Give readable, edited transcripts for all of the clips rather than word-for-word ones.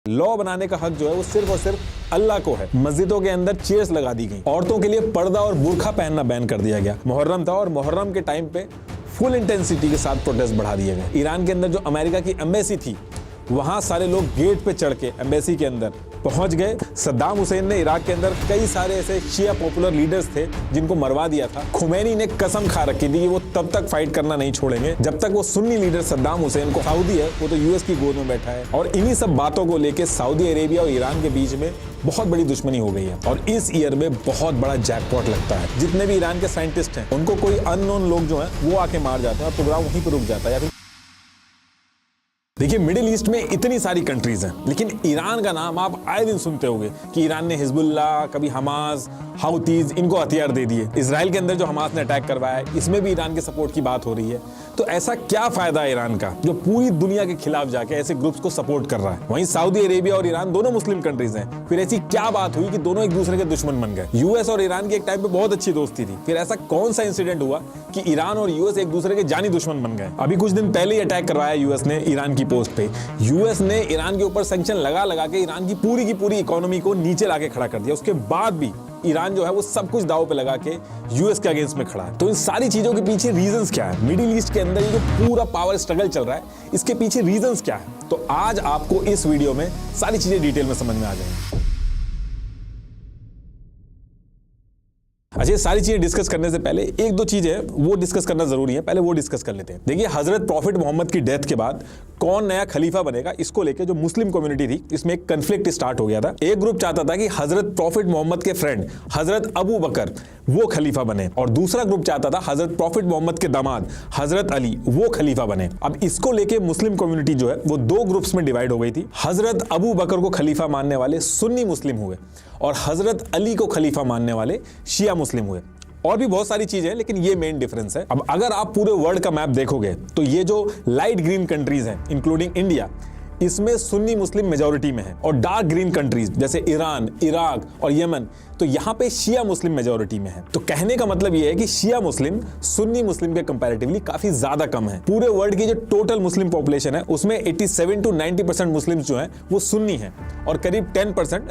Law बनाने का हक जो है वो सिर्फ और सिर्फ अल्लाह को है। मस्जिदों के अंदर चेयर्स लगा दी गई, औरतों के लिए पर्दा और बुर्खा पहनना बैन कर दिया गया। मुहर्रम था और मुहर्रम के टाइम पे फुल इंटेंसिटी के साथ प्रोटेस्ट बढ़ा दिए गए। ईरान के अंदर जो अमेरिका की एम्बेसी थी वहां सारे लोग गेट पे चढ़ के एम्बेसी के अंदर पहुंच गए। सद्दाम हुसैन ने इराक के अंदर कई सारे ऐसे शिया पॉपुलर लीडर्स थे जिनको मरवा दिया था। खुमैनी ने कसम खा रखी थी कि वो तब तक फाइट करना नहीं छोड़ेंगे जब तक वो सुन्नी लीडर सद्दाम हुसैन को, सऊदी है वो तो यूएस की गोद में बैठा है, और इन्हीं सब बातों को लेके सऊदी अरेबिया और ईरान के बीच में बहुत बड़ी दुश्मनी हो गई है। और इस ईयर में बहुत बड़ा जैकपॉट लगता है। जितने भी ईरान के साइंटिस्ट हैं उनको कोई अननोन लोग जो है वो आके मार जाते हैं और प्रोग्राम वहीं पर रुक जाता है। या फिर देखिए, मिडिल ईस्ट में इतनी सारी कंट्रीज हैं, लेकिन ईरान का नाम आप आए दिन सुनते होंगे कि ईरान ने हिजबुल्लाह, कभी हमास, हाउतीज, इनको हथियार दे दिए। इजराइल के अंदर जो हमास ने अटैक करवाया है इसमें भी ईरान के सपोर्ट की बात हो रही है। तो ऐसा क्या फायदा है ईरान का जो पूरी दुनिया के खिलाफ जाके ऐसे ग्रुप्स को सपोर्ट कर रहा है? वहीं सऊदी अरेबिया और ईरान दोनों मुस्लिम कंट्रीज हैं। फिर ऐसी क्या बात हुई कि दोनों एक दूसरे के दुश्मन बन गए? यूएस और ईरान की एक टाइम पे बहुत अच्छी दोस्ती थी, फिर ऐसा कौन सा इंसिडेंट हुआ कि ईरान और यूएस एक दूसरे के जानी दुश्मन बन गए? अभी कुछ दिन पहले ही अटैक करवाया यूएस ने ईरान की पोस्ट पे। यूएस ने ईरान के ऊपर सैंक्शन लगा लगा के ईरान की पूरी इकोनॉमी को नीचे लाके खड़ा कर दिया। उसके बाद भी ईरान जो है वो सब कुछ दांव पे लगा के यूएस के अगेंस्ट में खड़ा है। तो इन सारी चीजों के पीछे रीजंस क्या है? मिडिल ईस्ट के अंदर ये जो पूरा पावर स्ट्रगल चल रहा है इसके पीछे रीजंस क्या है? तो आज आपको इस वीडियो में सारी चीजें डिटेल में समझ में आ जाएंगी। अच्छा, ये सारी चीजें डिस्कस करने से पहले एक दो चीजें वो डिस्कस करना जरूरी है, पहले वो डिस्कस कर लेते हैं। देखिए, हजरत प्रॉफिट मोहम्मद की डेथ के बाद कौन नया खलीफा बनेगा इसको लेके जो मुस्लिम कम्युनिटी थी इसमें एक कंफ्लिक्ट स्टार्ट हो गया था। एक ग्रुप चाहता था कि हजरत प्रॉफिट मोहम्मद के फ्रेंड हजरत अबू बकर वो खलीफा बने, और दूसरा ग्रुप चाहता था हजरत प्रॉफिट मोहम्मद के दामाद हजरत अली वो खलीफा बने। अब इसको लेके मुस्लिम कम्युनिटी जो है वो दो ग्रुप्स में डिवाइड हो गई थी। हजरत अबू बकर को खलीफा मानने वाले सुन्नी मुस्लिम हुए और हजरत अली को खलीफा मानने वाले शिया मुस्लिम हुए। और भी बहुत सारी चीजें हैं, लेकिन ये मेन डिफरेंस है। अब अगर आप पूरे वर्ल्ड का मैप देखोगे तो ये जो लाइट ग्रीन कंट्रीज हैं इंक्लूडिंग इंडिया, इसमें सुन्नी मुस्लिम मेजॉरिटी में है, और डार्क ग्रीन कंट्रीज जैसे ईरान, इराक और यमन, तो यहां पे शिया मुस्लिम मेजॉरिटी में है। तो कहने का मतलब यह है कि शिया मुस्लिम सुन्नी मुस्लिम के कंपैरेटिवली काफी ज्यादा कम है। पूरे वर्ल्ड की जो टोटल मुस्लिम पॉपुलेशन है उसमें 87 to 90% मुस्लिम्स जो हैं वो सुन्नी हैं, और करीब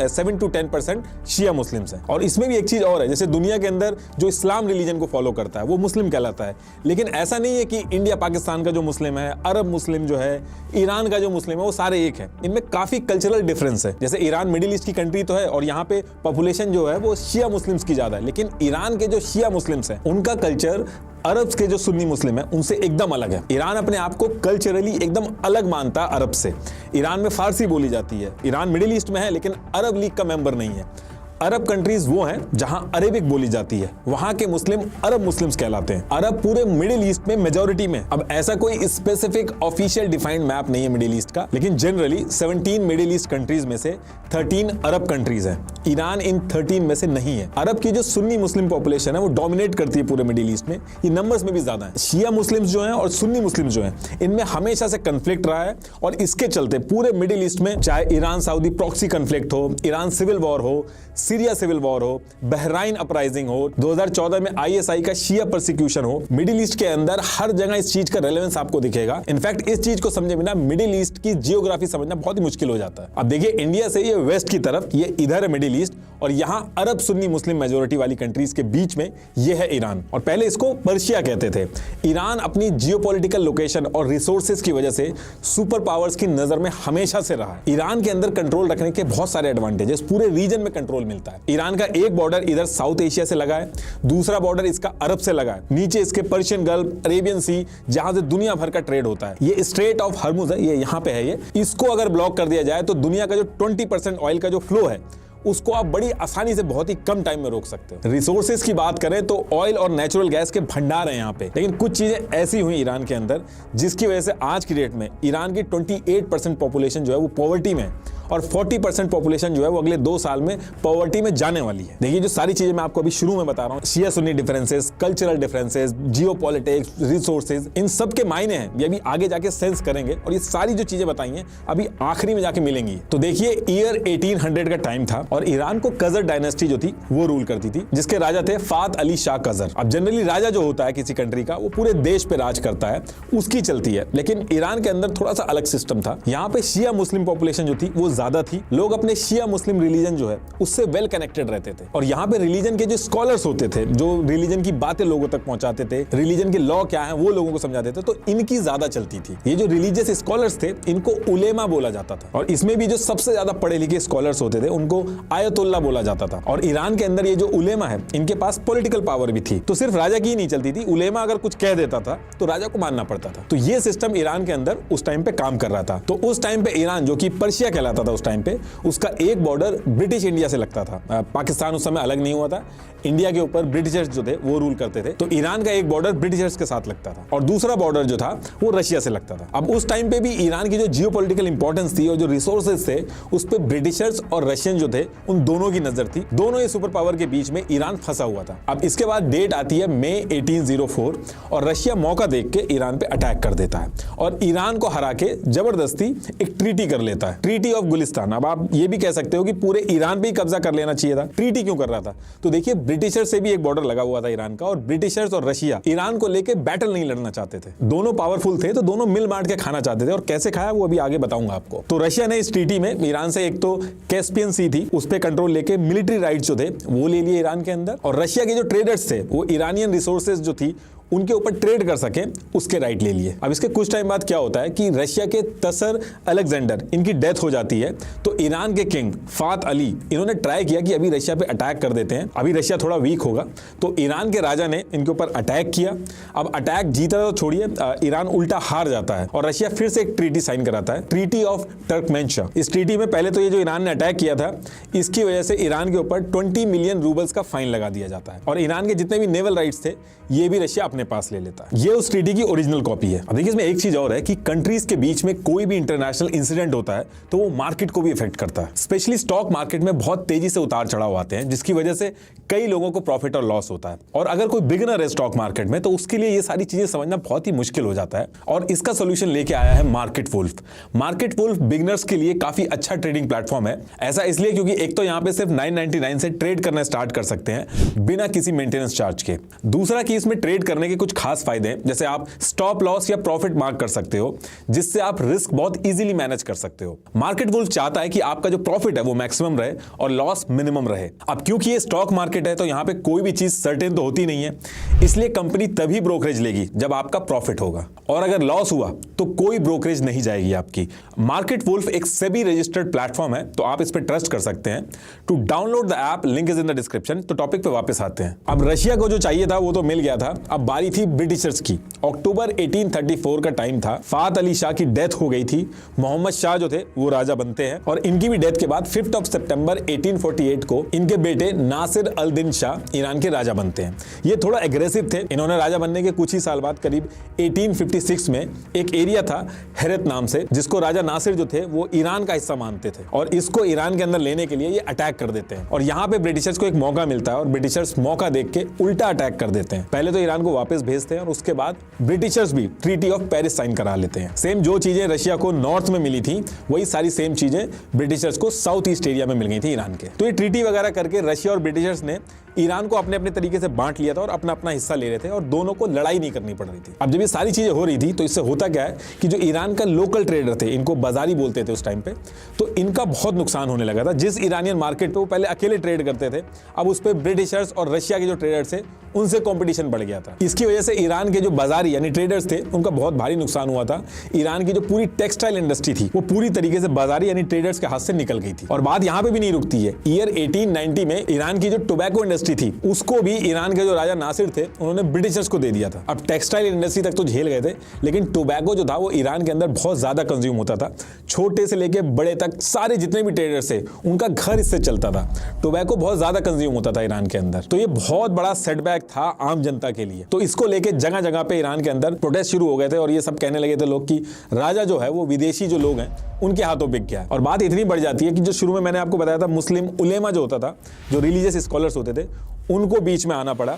7 to 10% शिया मुस्लिम्स हैं। और इसमें भी एक चीज और है, जैसे दुनिया के अंदर जो इस्लाम रिलीजन को फॉलो करता है वो मुस्लिम कहलाता है, लेकिन ऐसा नहीं है कि इंडिया पाकिस्तान का जो मुस्लिम है, अरब मुस्लिम जो है, ईरान का जो मुस्लिम है, वो सारे एक है। इनमें काफी कल्चरल डिफरेंस है। जैसे ईरान मिडिल ईस्ट की कंट्री तो है और यहाँ पे पॉपुलेशन जो है वो शिया मुस्लिम्स की ज्यादा है, लेकिन ईरान के जो शिया मुस्लिम्स हैं उनका कल्चर अरब्स के जो सुन्नी मुस्लिम है उनसे एकदम अलग है। ईरान अपने आप को कल्चरली एकदम अलग मानता है अरब से। ईरान में फारसी बोली जाती है। ईरान मिडिल ईस्ट में है लेकिन अरब लीग का मेंबर नहीं है। अरब कंट्रीज वो हैं जहां अरेबिक बोली जाती है, वहां के मुस्लिम अरब मुस्लिम्स कहलाते हैं। अरब पूरे मिडिल ईस्ट में मेजॉरिटी में। अब ऐसा कोई स्पेसिफिक ऑफिशियल डिफाइंड मैप नहीं है मिडिल ईस्ट का, लेकिन जनरली 17 मिडिल ईस्ट कंट्रीज में से 13 अरब कंट्रीज हैं। ईरान इन 13 में से नहीं है। अरब की जो सुन्नी मुस्लिम पॉपुलेशन है वो डोमिनेट करती है पूरे मिडिल ईस्ट में। ये नंबर्स में भी ज्यादा है। शिया मुस्लिम्स जो हैं और सुन्नी मुस्लिम्स जो हैं इनमें हमेशा से कंफ्लिक्ट रहा है, और इसके चलते पूरे मिडिल ईस्ट में चाहे ईरान सऊदी प्रॉक्सी कंफ्लिक्ट हो, ईरान सिविल वॉर हो, सीरिया सिविल वॉर हो, बहराइन अपराइजिंग हो, 2014 में आईएसआई का शिया परसिक्यूशन हो, मिडिल ईस्ट के अंदर हर जगह इस चीज का रेलेवेंस आपको दिखेगा। इनफैक्ट इस चीज को समझे बिना मिडिल ईस्ट की जियोग्राफी समझना बहुत ही मुश्किल हो जाता है। अब देखिए, इंडिया से ये वेस्ट की तरफ, ये इधर है मिडिल ईस्ट, और यहां अरब सुन्नी मुस्लिम मेजोरिटी वाली कंट्रीज के बीच में ये है ईरान, और पहले इसको पर्शिया कहते थे। ईरान अपनी जियोपॉलिटिकल लोकेशन और रिसोर्सेज की वजह से सुपर पावर्स की नजर में हमेशा से रहा है। ईरान के अंदर कंट्रोल रखने के बहुत सारे एडवांटेजेस, पूरे रीजन में कंट्रोल मिलता है। ईरान का एक बॉर्डर इधर साउथ एशिया से लगा है, दूसरा बॉर्डर इसका अरब से लगा है, नीचे इसके पर्शियन गल्फ, अरेबियन सी, जहां से दुनिया भर का ट्रेड होता है। ये स्ट्रेट ऑफ हर्मुज है, ये यहां पे है। ये इसको अगर ब्लॉक कर दिया जाए तो दुनिया का जो 20% ऑयल का जो फ्लो है उसको आप बड़ी आसानी से बहुत ही कम टाइम में रोक सकते हो। रिसोर्सेज की बात करें तो ऑयल और नेचुरल गैस के भंडार हैं यहाँ पे, लेकिन कुछ चीजें ऐसी हुई ईरान के अंदर जिसकी वजह से आज की डेट में ईरान की 28% पॉपुलेशन जो है वो पॉवर्टी में है, और 40% पॉपुलेशन जो है वो अगले 2 साल में पॉवर्टी में जाने वाली है। देखिए, जो सारी चीजें मैं आपको अभी शुरू में बता रहा हूँ, Shia Sunni differences, cultural differences, geopolitics, resources, इन सब के मायने हैं, ये अभी आगे जाके सेंस करेंगे, और ये सारी जो चीजें बताई हैं अभी आखिरी में जाके मिलेंगी। तो देखिए, ईयर 1800 का टाइम था और ईरान को कजर डायनेस्टी जो थी वो रूल करती थी, जिसके राजा थे फात अली शाह कजर। अब जनरली राजा जो होता है किसी कंट्री का वो पूरे देश पे राज करता है, उसकी चलती है, लेकिन ईरान के अंदर थोड़ा सा अलग सिस्टम था। यहाँ पे शिया मुस्लिम पॉपुलेशन जो थी वो ज्यादा थी, लोग अपने शिया मुस्लिम रिलीजन जो है उससे वेल कनेक्टेड रहते थे, और यहाँ पे रिलीजन के जो स्कॉलर्स होते थे, जो रिलीजन की बातें लोगों तक पहुंचाते थे, रिलीजन के लॉ क्या है वो लोगों को समझाते थे, तो इनकी ज्यादा चलती थी। ये जो रिलीजियस स्कॉलर्स थे इनको उलेमा बोला जाता था, और इसमें भी जो सबसे ज्यादा पढ़े लिखे स्कॉलर्स होते थे उनको आयतुल्ला बोला जाता था। और ईरान के अंदर ये जो उलेमा है इनके पास पॉलिटिकल पावर भी थी, तो सिर्फ राजा की ही नहीं चलती थी, उलेमा अगर कुछ कह देता था तो राजा को मानना पड़ता था। तो ये सिस्टम ईरान के अंदर उस टाइम पे काम कर रहा था। तो उस टाइम पे ईरान जो कि पर्शिया कहलाता था उस टाइम पे, उसका एक बॉर्डर ब्रिटिश इंडिया से लगता था। पाकिस्तान उस समय अलग नहीं हुआ था, इंडिया के ऊपर ब्रिटिशर्स जो थे वो रूल करते थे, तो ईरान का एक बॉर्डर ब्रिटिशर्स के साथ लगता था और दूसरा बॉर्डर जो था वो रशिया से लगता था। अब उस टाइम पे भी ईरान की जो जियोपॉलिटिकल इंपॉर्टेंस थी और जो रिसोर्सेज थे उस पे ब्रिटिशर्स और रशियन जो थे उन दोनों की नजर थी। दोनों ही सुपर पावर के बीच में ईरान फंसा हुआ था। अब इसके बाद डेट आती है मई 1804 और रशिया मौका देख के ईरान पे अटैक कर देता है और ईरान को हरा के जबरदस्ती एक ट्रीटी कर लेता है, ट्रीटी ऑफ गुलिस्तान। अब आप ये भी कह सकते हो कि पूरे ईरान पे ही कब्जा कर लेना चाहिए था, ट्रीटी क्यों कर रहा था? तो देखिए ब्रिटिशर से भी एक बॉर्डर लगा हुआ था ईरान का, और ब्रिटिशर्स और रशिया ईरान को लेके बैटल नहीं लड़ना चाहते थे। दोनों पावरफुल थे तो दोनों मिल बांट के खाना चाहते थे, और कैसे खाया वो अभी आगे बताऊंगा आपको। तो रशिया ने इस ट्रीटी में ईरान से एक तो कैस्पियन सी थी उस पे कंट्रोल लेके मिलिट्री राइट्स जो थे वो ले लिए ईरान के अंदर, और रशिया के जो ट्रेडर्स थे वो ईरानियन रिसोर्सेज जो थी उनके ऊपर ट्रेड कर सके उसके राइट ले लिए। अब इसके कुछ टाइम बाद क्या होता है कि रशिया के तसर अलेक्जेंडर इनकी डेथ हो जाती है, तो ईरान के किंग फात अली इन्होंने ट्राई किया कि अभी रशिया पे अटैक कर देते हैं, अभी रशिया थोड़ा वीक होगा, तो ईरान के राजा ने इनके ऊपर अटैक किया। अब अटैक जीता तो छोड़िए, ईरान उल्टा हार जाता है और रशिया फिर से एक ट्रीटी साइन कराता है, ट्रीटी ऑफ टर्कमेनशाह। इस ट्रीटी में पहले तो ये जो ईरान ने अटैक किया था इसकी वजह से ईरान के ऊपर 20 मिलियन रूबल्स का फाइन लगा दिया जाता है, और ईरान के जितने भी नेवल राइट्स थे ये भी रशिया अपने पास ले लेता है। ये उस ट्रीटी की ओरिजिनल कॉपी है। अब देखिए इसमें एक चीज और है कि कंट्रीज के बीच में कोई भी इंटरनेशनल इंसिडेंट होता है तो वो मार्केट को भी इफेक्ट करता है। स्पेशली स्टॉक मार्केट में बहुत तेजी से उतार चढ़ाव आते हैं जिसकी वजह से कई लोगों को प्रॉफिट और लॉस होता है, और अगर कोई बिगिनर है स्टॉक मार्केट में तो उसके लिए ये सारी चीजें समझना बहुत ही मुश्किल हो जाता है, और इसका सोल्यूशन लेके आया है Market Wolf. Market Wolf beginners के लिए काफी अच्छा ट्रेडिंग प्लेटफॉर्म है। ऐसा इसलिए क्योंकि एक तो यहाँ पे सिर्फ 999 से ट्रेड करना स्टार्ट कर सकते हैं बिना किसी मेंटेनेंस चार्ज के। दूसरा कि इसमें ट्रेड करने के कुछ खास फायदे हैं, जैसे आप स्टॉप लॉस या प्रॉफिट मार्क कर सकते हो जिससे आप रिस्क बहुत इजीली मैनेज कर सकते हो। मार्केट वुल्फ चाहता है कि आपका जो प्रॉफिट है वो मैक्सिमम रहे और लॉस मिनिमम रहे। अब क्योंकि ये स्टॉक मार्केट है तो यहाँ पे कोई भी चीज सर्टेन तो होती नहीं है, इसलिए कंपनी तभी ब्रोकरेज लेगी जब आपका प्रॉफिट होगा, और अगर लॉस हुआ तो कोई ब्रोकरेज नहीं जाएगी आपकी। मार्केट वुल्फ एक सेबी रजिस्टर्ड प्लेटफॉर्म है, तो आप इस पर ट्रस्ट कर सकते हैं। To download the app, link is in the description. तो टॉपिक पे वापस आते हैं। अब रशिया को जो चाहिए था वो तो मिल गया था, अब बारी थी ब्रिटिशर्स की। अक्टूबर 1834 का टाइम था, फात अली शाह की डेथ हो गई थी, मोहम्मद शाह जो थे वो राजा बनते हैं, और इनकी भी डेथ के बाद 5 सितंबर 1848 को इनके बेटे नासिर अल दिन शाह ईरान के राजा बनते हैं। ये थोड़ा एग्रेसिव थे, इन्होंने राजा बनने के कुछ ही साल बाद करीब 1856 में एक एरिया था हेरत नाम से, जिसको राजा नासिर जो थे वो ईरान का हिस्सा मानते थे, और इसको ईरान के अंदर लेने के लिए ये अटैक कर देते हैं, और यहाँ पे ब्रिटिशर्स को एक मौका मिलता है और ब्रिटिशर्स मौका देख के उल्टा अटैक कर देते हैं। पहले तो ईरान को वापस भेजते हैं और उसके बाद ब्रिटिशर्स भी ट्रीटी ऑफ पेरिस साइन करा लेते हैं। सेम जो चीजें रशिया को नॉर्थ में मिली थी वही सारी सेम चीजें ब्रिटिशर्स को साउथ ईस्ट एरिया में मिल गई थी ईरान के। तो ये ट्रीटी वगैरह करके रशिया और ब्रिटिशर्स ने ईरान को अपने अपने तरीके से बांट लिया था और अपना अपना हिस्सा ले रहे थे, और दोनों को लड़ाई नहीं करनी पड़ रही थी। अब जब ये सारी चीजें हो रही थी तो इससे होता क्या है कि जो ईरान का लोकल ट्रेडर थे, इनको बाजारी बोलते थे उस टाइम पे, तो इनका बहुत नुकसान होने लगा था। जिस ईरानियन मार्केट पे वो पहले अकेले ट्रेड करते थे, अब उस पे ब्रिटिशर्स और रशिया के जो ट्रेडर्स थे उनसे कंपटीशन बढ़ गया था। इसकी वजह से ईरान के जो बाजारी यानी ट्रेडर्स थे उनका बहुत भारी नुकसान हुआ था। ईरान की जो पूरी टेक्सटाइल इंडस्ट्री थी वो पूरी तरीके से बाजारी यानी ट्रेडर्स के हाथ से निकल गई थी। और बात यहाँ पे भी नहीं रुकती है। ईयर 1890 में ईरान की जो टोबैको इंडस्ट्री थी उसको भी ईरान के जो राजा नासिर थे उन्होंने ब्रिटिशर्स को दे दिया था। अब टेक्सटाइल इंडस्ट्री तक तो झेल गए थे, लेकिन टोबैको जो था वो ईरान के अंदर बहुत ज्यादा कंज्यूम होता था। छोटे से लेके बड़े तक सारे जितने भी ट्रेडर्स थे उनका घर इससे चलता था। टोबैको बहुत ज्यादा कंज्यूम होता था ईरान के अंदर, तो ये बहुत बड़ा सेटबैक था आम जनता के लिए। तो इसको लेके जगह जगह पे ईरान के अंदर प्रोटेस्ट शुरू हो गए थे, और ये सब कहने लगे थे लोग कि राजा जो है वो विदेशी जो लोग हैं उनके हाथों बिक गया है। और बात इतनी बढ़ जाती है कि जो शुरू में मैंने आपको बताया था मुस्लिम उलेमा जो होता था, जो रिलीजियस स्कॉलर्स होते थे, उनको बीच में आना पड़ा।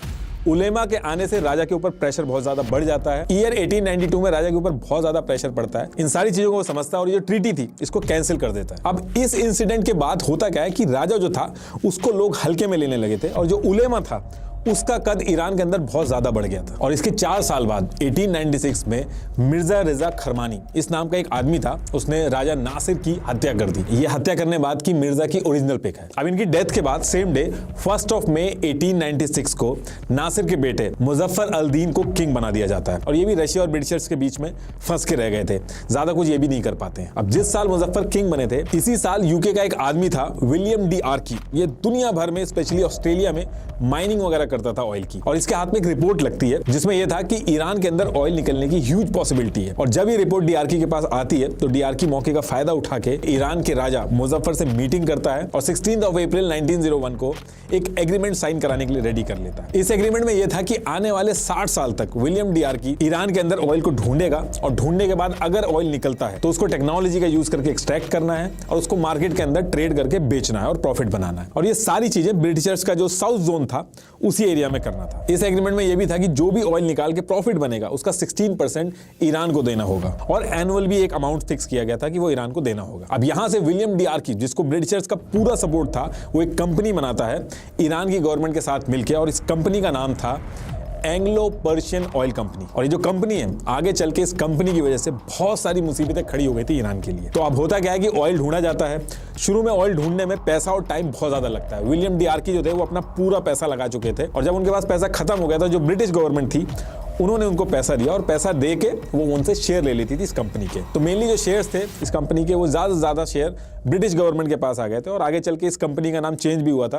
उलेमा के आने से राजा के ऊपर प्रेशर बहुत ज्यादा बढ़ जाता है। ईयर 1892 में राजा के ऊपर बहुत ज्यादा प्रेशर पड़ता है। इन सारी चीजों को वो समझता है और ये ट्रीटी थी इसको कैंसिल कर देता है। अब इस इंसिडेंट के बाद होता क्या है कि राजा जो था उसको लोग हल्के में लेने लगे थे, और जो उलेमा था उसका कद ईरान के अंदर बहुत ज्यादा बढ़ गया था। और इसके 4 साल बाद 1896 में मिर्जा रिजा खरमानी इस नाम का एक आदमी था, उसने राजा नासिर की हत्या कर दी। ये हत्या करने बाद की मिर्जा की ओरिजिनल पिक है। अब इनकी डेथ के बाद सेम डे 1 मई 1896 को नासिर के बेटे मुजफ्फर अल दीन को किंग बना दिया जाता है। और ये भी रशिया और ब्रिटिशर्स के बीच में फंस के रह गए थे, ज्यादा कुछ ये भी नहीं कर पाते हैं। अब जिस साल मुजफ्फर किंग बने थे, इसी साल यूके का एक आदमी था विलियम डी आर्की, ये दुनिया भर में स्पेशली ऑस्ट्रेलिया में माइनिंग वगैरह करता था ऑयल की। और इसके हाथ में एक रिपोर्ट लगती है जिसमें यह था कि ईरान के अंदर ऑयल निकलने की ह्यूज पॉसिबिलिटी है। और जब ये रिपोर्ट डीआरकी के पास आती है तो डीआरकी मौके का फायदा उठा के ईरान के राजा मुजफ्फर से मीटिंग करता है और 16 अप्रैल 1901 को एक एग्रीमेंट साइन कराने के लिए रेडी कर लेता है। इस एग्रीमेंट में यह था कि आने वाले 60 साल तक विलियम डीआरकी ईरान के अंदर ऑयल को ढूंढेगा और ढूंढने के बाद अगर ऑयल निकलता है तो उसको टेक्नोलॉजी का यूज करके एक्सट्रैक्ट करना है और उसको मार्केट के अंदर ट्रेड करके बेचना है और प्रॉफिट बनाना है। और ये सारी चीजें ब्रिटिशर्स का जो साउथ जोन था उसी एरिया में करना था। इस एग्रीमेंट में यह भी था कि जो भी ऑयल निकाल के प्रॉफिट बनेगा उसका 16% ईरान को देना होगा और एनुअल भी एक अमाउंट फिक्स किया गया था कि वो ईरान को देना होगा। अब यहां से विलियम डीआरकी, जिसको ब्रिटिशर्स का पूरा सपोर्ट था, वो एक कंपनी बनाता है ईरान की गवर्नमेंट के साथ मिलकर और इस कंपनी का नाम था एंग्लो पर्शियन ऑयल कंपनी। और ये जो कंपनी है, आगे चल के इस कंपनी की वजह से बहुत सारी मुसीबतें खड़ी हो गई थी ईरान के लिए। तो अब होता क्या है कि ऑयल ढूंढा जाता है। शुरू में ऑयल ढूंढने में पैसा और टाइम बहुत ज्यादा लगता है। विलियम डीआरकी जो थे वो अपना पूरा पैसा लगा चुके थे और जब उनके पास पैसा खत्म हो गया था, जो ब्रिटिश गवर्नमेंट थी उन्होंने उनको पैसा दिया और पैसा दे के वो उनसे शेयर ले लेती थी इस कंपनी के। तो मेनली जो शेयर्स थे इस कंपनी के, वो ज्यादा से ज्यादा शेयर ब्रिटिश गवर्नमेंट के पास आ गए थे और आगे चल के इस कंपनी का नाम चेंज भी हुआ था,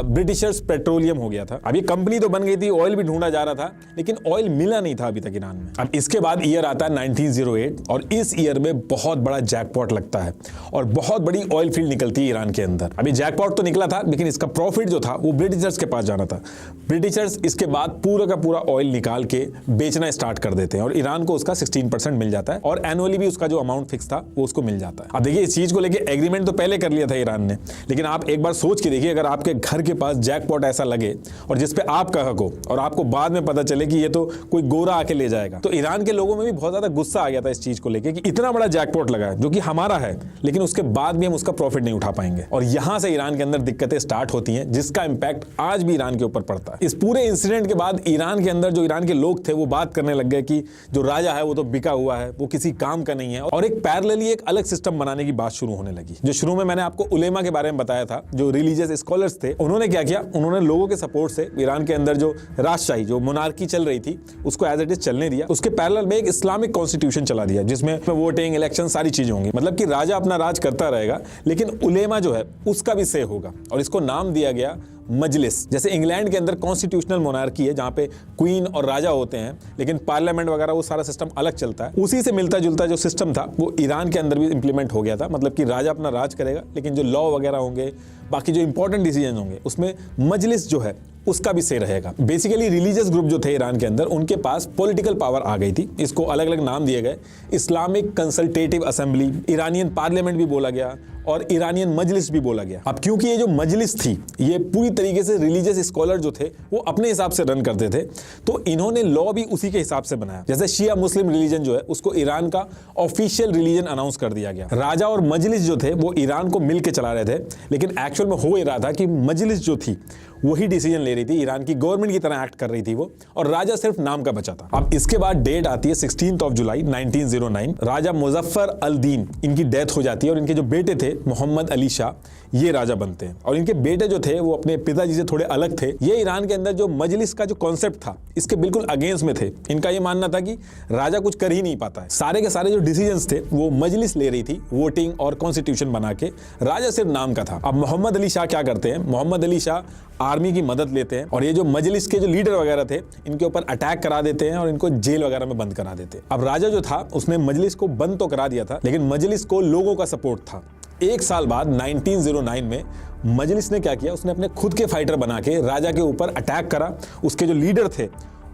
ब्रिटिशर्स पेट्रोलियम हो गया था। अब ये कंपनी तो बन गई थी, ऑयल भी ढूंढा जा रहा था, लेकिन ऑयल मिला नहीं था अभी तक ईरान में। अब इसके बाद ईयर आता है 1908 और इस ईयर में बहुत बड़ा जैकपॉट लगता है और बहुत बड़ी ऑयल फील्ड निकलती है ईरान के अंदर। अभी जैकपॉट तो निकला था, लेकिन इसका प्रॉफिट जो था वो ब्रिटिशर्स के पास जाना था। ब्रिटिशर्स इसके बाद पूरा का पूरा ऑयल निकाल के बेचना स्टार्ट कर देते हैं और ईरान को उसका 16% मिल जाता है और एनुअली भी उसका जो अमाउंट फिक्स था वो उसको मिल जाता है। अब देखिए, इस चीज को लेके एग्रीमेंट तो पहले कर लिया था ईरान ने, लेकिन आप एक बार सोच के देखिए, अगर आपके घर के पास जैकपॉट ऐसा लगे और जिसपे आपका हक हो और आपको बाद में पता चले कि ये तो कोई गोरा आके ले जाएगा, तो ईरान के लोगों में भी बहुत ज्यादा गुस्सा आ गया था इस चीज को लेके कि इतना बड़ा जैकपॉट लगा है जो कि हमारा है, लेकिन उसके बाद भी हम उसका प्रॉफिट नहीं उठा पाएंगे। और यहां से ईरान के अंदर दिक्कतें स्टार्ट होती हैं, जिसका इंपैक्ट आज भी ईरान के ऊपर पड़ता है। इस पूरे इंसिडेंट के बाद ईरान के अंदर जो ईरान के लोग थे वो बात करने लग गए कि जो राजा है वो तो बिका हुआ है, वो किसी काम का नहीं है, और एक पैरेलली एक अलग सिस्टम बनाने की बात शुरू होने लगी। जो शुरू में मैंने आपको उलेमा के बारे में बताया था, जो रिलीजियस स्कॉलर्स थे, उन्होंने क्या किया, उन्होंने लोगों के सपोर्ट से ईरान के अंदर जो राजशाही, जो मोनार्की चल रही थी, उसको एज इट इज चलने दिया। उसके पैरेलल में एक इस्लामिक कॉन्स्टिट्यूशन चला दिया जिसमें वोटिंग, इलेक्शन, सारी चीजें होंगी। मतलब कि राजा अपना राज करता रहेगा, लेकिन उलेमा जो है उसका भी से होगा और इसको नाम दिया गया मजलिस। जैसे इंग्लैंड के अंदर कॉन्स्टिट्यूशनल मोनार्की है जहां पे क्वीन और राजा होते हैं, लेकिन पार्लियामेंट वगैरह वो सारा सिस्टम अलग चलता है। उसी से मिलता जुलता जो सिस्टम था वो ईरान के अंदर भी इंप्लीमेंट हो गया था। मतलब कि राजा अपना राज करेगा, लेकिन जो लॉ वगैरह होंगे, बाकी जो इंपॉर्टेंट डिसीजन होंगे, उसमें मजलिस जो है उसका भी से रहेगा। बेसिकली रिलीजियस ग्रुप जो थे ईरान के अंदर, उनके पास पॉलिटिकल पावर आ गई थी। इसको अलग अलग नाम दिए गए, Islamic consultative assembly, Iranian parliament भी बोला गया और ईरानियन मजलिस भी बोला गया। अब क्योंकि ये जो मजलिस थी ये पूरी तरीके से रिलीजियस स्कॉलर जो थे वो अपने हिसाब से रन करते थे, तो इन्होंने लॉ भी उसी के हिसाब से बनाया। जैसे शिया मुस्लिम रिलीजन जो है उसको ईरान का ऑफिशियल रिलीजन अनाउंस कर दिया गया। राजा और मजलिस जो थे वो ईरान को मिलकर चला रहे थे, लेकिन एक्चुअल में हो ये रहा था कि मजलिस जो थी वही डिसीजन ले रही थी, ईरान की गवर्नमेंट की तरह एक्ट कर रही थी वो, और राजा सिर्फ नाम का बचा था। अब इसके बाद डेट आती है 16 जुलाई 1909। राजा मुजफ्फर अल दीन, इनकी डेथ हो जाती है और इनके जो बेटे थे मोहम्मद अली शाह, ये राजा बनते हैं। और इनके बेटे जो थे वो अपने पिताजी से थोड़े अलग थे। ये ईरान के अंदर जो मजलिस का जो कॉन्सेप्ट था इसके बिल्कुल अगेंस्ट में थे। इनका ये मानना था कि राजा कुछ कर ही नहीं पाता है, सारे के सारे जो डिसीजंस थे वो मजलिस ले रही थी, वोटिंग और कॉन्स्टिट्यूशन बना के, राजा सिर्फ नाम का था। अब मोहम्मद अली शाह क्या करते हैं, मोहम्मद अली शाह आर्मी की मदद लेते हैं और ये जो मजलिस के जो लीडर वगैरह थे इनके ऊपर अटैक करा देते हैं और इनको जेल वगैरह में बंद करा देते हैं। अब राजा जो था उसने मजलिस को बंद तो करा दिया था, लेकिन मजलिस को लोगों का सपोर्ट था। एक साल बाद 1909 में मजलिस ने क्या किया, उसने अपने खुद के फाइटर बना के राजा के ऊपर अटैक करा, उसके जो लीडर थे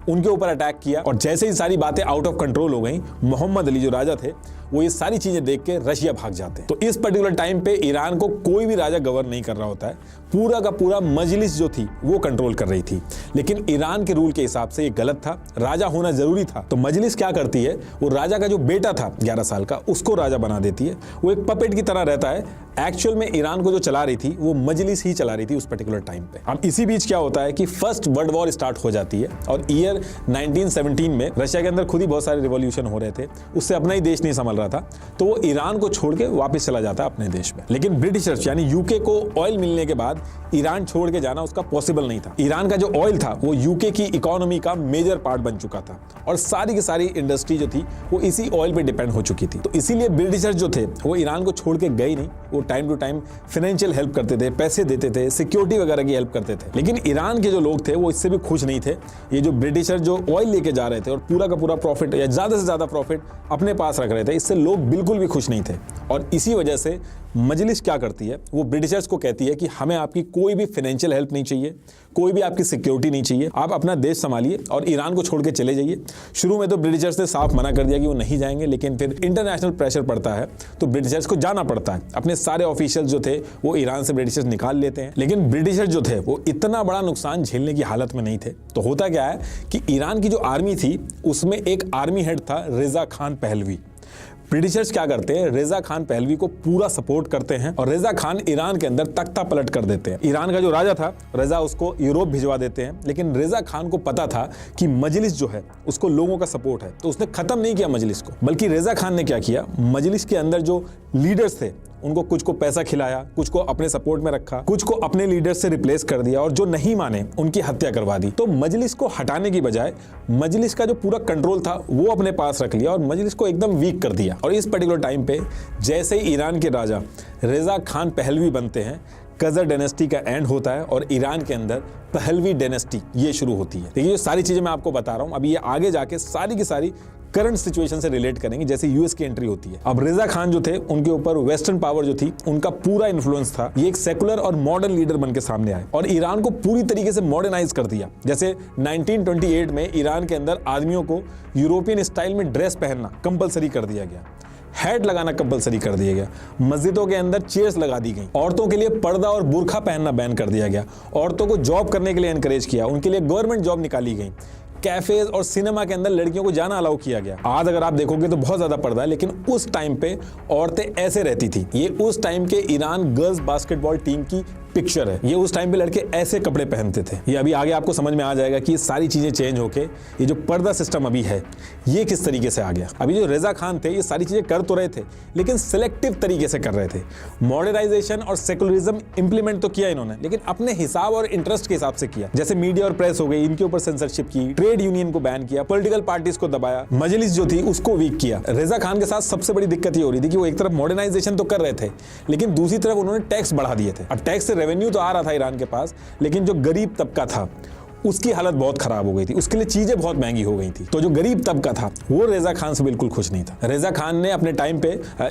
उनके ऊपर अटैक किया, और जैसे ही सारी बातें आउट ऑफ कंट्रोल हो गई, मोहम्मद अली जो राजा थे वो ये सारी चीजें देख के रशिया भाग जाते हैं। तो इस पर्टिकुलर टाइम पे ईरान को कोई भी राजा गवर्न नहीं कर रहा होता है, पूरा का पूरा मजलिस जो थी वो कंट्रोल कर रही थी। लेकिन ईरान के रूल के हिसाब से ये गलत था, राजा होना जरूरी था। तो मजलिस क्या करती है, वो राजा का जो बेटा था 11 साल का, उसको राजा बना देती है। वो एक पपेट की तरह रहता है। एक्चुअल में ईरान को जो चला रही थी वो मजलिस ही चला रही थी उस पर्टिकुलर टाइम पे। अब इसी बीच क्या होता है कि फर्स्ट वर्ल्ड वॉर स्टार्ट हो जाती है और ईयर 1917 में रशिया के अंदर खुद ही बहुत सारे रिवॉल्यूशन हो रहे थे, उससे अपना ही देश नहीं संभल रहा था, तो वो ईरान को छोड़ के वापस चला जाता है अपने देश में। लेकिन ब्रिटिशर्स यानी यूके को ऑयल मिलने के बाद ईरान छोड़ के जाना उसका पॉसिबल नहीं था। ईरान का जो ऑयल था वो यूके की इकोनॉमी का मेजर पार्ट बन चुका था और सारी की सारी इंडस्ट्री जो थी वो इसी ऑयल पे डिपेंड हो चुकी थी। तो इसीलिए ब्रिटिशर्स जो थे वो ईरान को छोड़ के गए नहीं, वो time to time financial help करते थे, पैसे देते थे, सिक्योरिटी वगैरह की हेल्प करते थे। लेकिन ईरान के जो लोग थे वो इससे भी खुश नहीं थे। ये जो ब्रिटिशर जो ऑयल लेके जा रहे थे और पूरा का पूरा प्रॉफिट या ज्यादा से ज्यादा प्रॉफिट अपने पास रख रहे थे, इससे लोग बिल्कुल भी खुश नहीं थे। और इसी वजह से मजलिस क्या करती है, वो ब्रिटिशर्स को कहती है कि हमें आपकी कोई भी फाइनेंशियल हेल्प नहीं चाहिए, कोई भी आपकी सिक्योरिटी नहीं चाहिए, आप अपना देश संभालिए और ईरान को छोड़ के चले जाइए। शुरू में तो ब्रिटिशर्स ने साफ मना कर दिया कि वो नहीं जाएंगे, लेकिन फिर इंटरनेशनल प्रेशर पड़ता है तो ब्रिटिशर्स को जाना पड़ता है। अपने सारे ऑफिशियल्स जो थे वो ईरान से ब्रिटिशर्स निकाल लेते हैं। लेकिन ब्रिटिशर्स जो थे वो इतना बड़ा नुकसान झेलने की हालत में नहीं थे। तो होता क्या है कि ईरान की जो आर्मी थी उसमें एक आर्मी हेड था रेजा खान पहलवी। ब्रिटिशर्स क्या करते हैं, रेजा खान पहलवी को पूरा सपोर्ट करते हैं और रेजा खान ईरान के अंदर तख्ता पलट कर देते हैं। ईरान का जो राजा था रेजा, उसको यूरोप भिजवा देते हैं। लेकिन रेजा खान को पता था कि मजलिस जो है उसको लोगों का सपोर्ट है, तो उसने खत्म नहीं किया मजलिस को, बल्कि रेजा खान ने क्या किया, मजलिस के अंदर जो लीडर्स थे उनको कुछ को पैसा खिलाया, कुछ को अपने सपोर्ट में रखा, कुछ को अपने लीडर से रिप्लेस कर दिया और जो नहीं माने उनकी हत्या करवा दी। तो मजलिस को हटाने की बजाय मजलिस का जो पूरा कंट्रोल था वो अपने पास रख लिया और मजलिस को एकदम वीक कर दिया। और इस पर्टिकुलर टाइम पे जैसे ही ईरान के राजा रेजा खान पहलवी बनते हैं, कजर डायनेस्टी का एंड होता है और ईरान के अंदर पहलवी डायनेस्टी ये शुरू होती है। देखिए ये सारी चीजें मैं आपको बता रहा हूं, अभी ये आगे जाके सारी की सारी करंट सिचुएशन से रिलेट करेंगे, जैसे यूएस की एंट्री होती है। अब रेजा खान जो थे उनके ऊपर वेस्टर्न पावर जो थी उनका पूरा इन्फ्लुएंस था। ये एक सेकुलर और मॉडर्न लीडर बन के सामने आए और ईरान को पूरी तरीके से मॉडर्नाइज कर दिया। जैसे 1928 में ईरान के अंदर आदमियों को यूरोपियन स्टाइल में ड्रेस पहनना कंपलसरी कर दिया गया, हैट लगाना कंपलसरी कर दिया गया, मस्जिदों के अंदर चेयर्स लगा दी गई, औरतों के लिए पर्दा और बुर्खा पहनना बैन कर दिया गया, औरतों को जॉब करने के लिए एनकरेज किया, उनके लिए गवर्नमेंट जॉब निकाली गई, कैफेज और सिनेमा के अंदर लड़कियों को जाना अलाउ किया गया। आज अगर आप देखोगे तो बहुत ज्यादा पर्दा है, लेकिन उस टाइम पे औरतें ऐसे रहती थी। ये उस टाइम के ईरान गर्ल्स बास्केटबॉल टीम की पिक्चर है। ये उस टाइम पे लड़के ऐसे कपड़े पहनते थे। ये अभी आगे आपको समझ में आ जाएगा कि ये सारी चीजें चेंज होके ये जो पर्दा सिस्टम अभी है ये किस तरीके से आ गया। अभी जो रेजा खान थे ये सारी चीजें कर तो रहे थे लेकिन सिलेक्टिव तरीके से कर रहे थे। मॉडर्नाइजेशन और सेकुलरिज्म इंप्लीमेंट तो किया इन्होंने, लेकिन अपने हिसाब और इंटरेस्ट के हिसाब से किया। जैसे मीडिया और प्रेस हो गई, इनके ऊपर सेंसरशिप की, ट्रेड यूनियन को बैन किया, पॉलिटिकल पार्टीज को दबाया, मजलिस जो थी उसको वीक किया। रेजा खान के साथ सबसे बड़ी दिक्कत ये हो रही थी कि वो एक तरफ मॉडर्नाइजेशन तो कर रहे थे लेकिन दूसरी तरफ उन्होंने टैक्स बढ़ा दिए थे। और टैक्स से रेवेन्यू तो आ रहा था ईरान के पास, लेकिन जो गरीब तबका था उसकी हालत बहुत खराब हो गई थी, उसके लिए चीजें बहुत महंगी हो गई थी। तो जो गरीब तबका था वो रेजा खान से बिल्कुल खुश नहीं था। रेजा खान ने अपने टाइम पे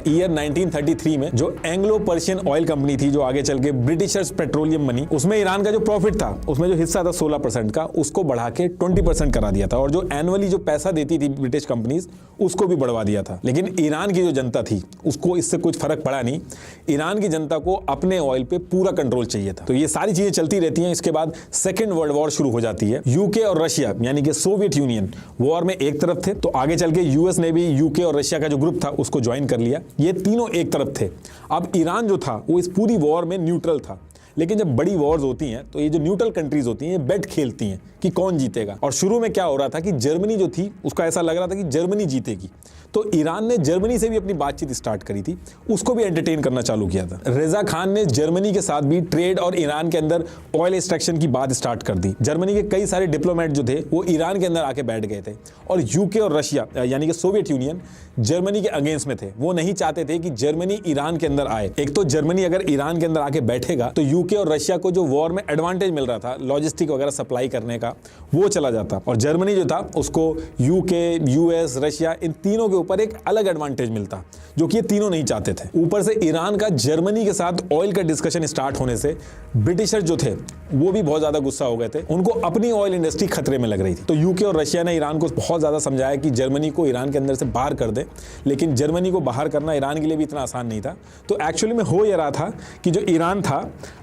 ईयर 1933 में जो एंग्लो पर्शियन ऑयल कंपनी थी जो आगे चल के ब्रिटिशर्स पेट्रोलियम बनी, उसमें ईरान का जो प्रॉफिट था उसमें जो हिस्सा था 16% का, उसको बढ़ा के 20% करा दिया था और जो एनुअली जो पैसा देती थी ब्रिटिश कंपनीज उसको भी बढ़वा दिया था। लेकिन ईरान की जो जनता थी उसको इससे कुछ फर्क पड़ा नहीं। ईरान की जनता को अपने ऑयल पे पूरा कंट्रोल चाहिए था। तो ये सारी चीजें चलती रहती हैं। इसके बाद सेकेंड वर्ल्ड वॉर शुरू हो जाती है। यूके और रशिया यानी कि सोवियत यूनियन वॉर में एक तरफ थे, तो आगे चल के यूएस ने भी यूके और रशिया का जो ग्रुप था उसको ज्वाइन कर लिया। ये तीनों एक तरफ थे। अब ईरान जो था वो इस पूरी वॉर में न्यूट्रल था। लेकिन जब बड़ी वॉर्स होती हैं तो ये जो न्यूट्रल कंट्रीज होती हैं ये बेट खेलती हैं कि कौन जीतेगा। और शुरू में क्या हो रहा था कि जर्मनी जो थी उसका ऐसा लग रहा था कि जर्मनी जीतेगी, तो ईरान ने जर्मनी से भी अपनी बातचीत स्टार्ट करी थी, उसको भी एंटरटेन करना चालू किया था। रेजा खान ने जर्मनी के साथ भी ट्रेड और ईरान के अंदर ऑयल एक्सट्रैक्शन की बात स्टार्ट कर दी। जर्मनी के कई सारे डिप्लोमेट जो थे वो ईरान के अंदर आके बैठ गए थे और यूके और रशिया यानी कि सोवियत यूनियन जर्मनी के अगेंस्ट में थे। वो नहीं चाहते थे कि जर्मनी ईरान के अंदर आए। एक तो जर्मनी अगर ईरान के अंदर आके बैठेगा तो यूके और रशिया को जो वॉर में एडवांटेज मिल रहा था लॉजिस्टिक वगैरह सप्लाई करने का वो चला जाता, और जर्मनी जो था उसको यूके, यूएस, रशिया इन तीनों के ऊपर एक अलग एडवांटेज मिलता, जो कि ये तीनों नहीं चाहते थे। ऊपर से ईरान का जर्मनी के साथ ऑयल का डिस्कशन स्टार्ट होने से ब्रिटिशर जो थे वो भी बहुत ज्यादा गुस्सा हो गए थे। उनको अपनी ऑयल इंडस्ट्री खतरे में लग रही थी। तो यूके और रशिया ने ईरान को बहुत ज्यादा समझाया कि जर्मनी को ईरान के अंदर से बाहर कर दे, लेकिन जर्मनी को बाहर करना ईरान के लिए भी इतना आसान नहीं था। तो एक्चुअली में हो ये रहा था कि जो ईरान था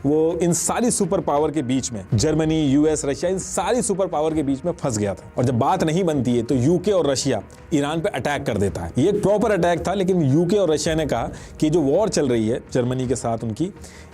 वो वो इन सारी सुपर पावर के बीच में, जर्मनी, यूएस, रशिया, इन सारी सुपर पावर के बीच में फंस गया था। और जब बात नहीं बनती है तो यूके और रशिया ईरान पे अटैक कर देता है। ये एक प्रॉपर अटैक था, लेकिन यूके और रशिया ने कहा कि जो वॉर चल रही है जर्मनी के साथ उनकी,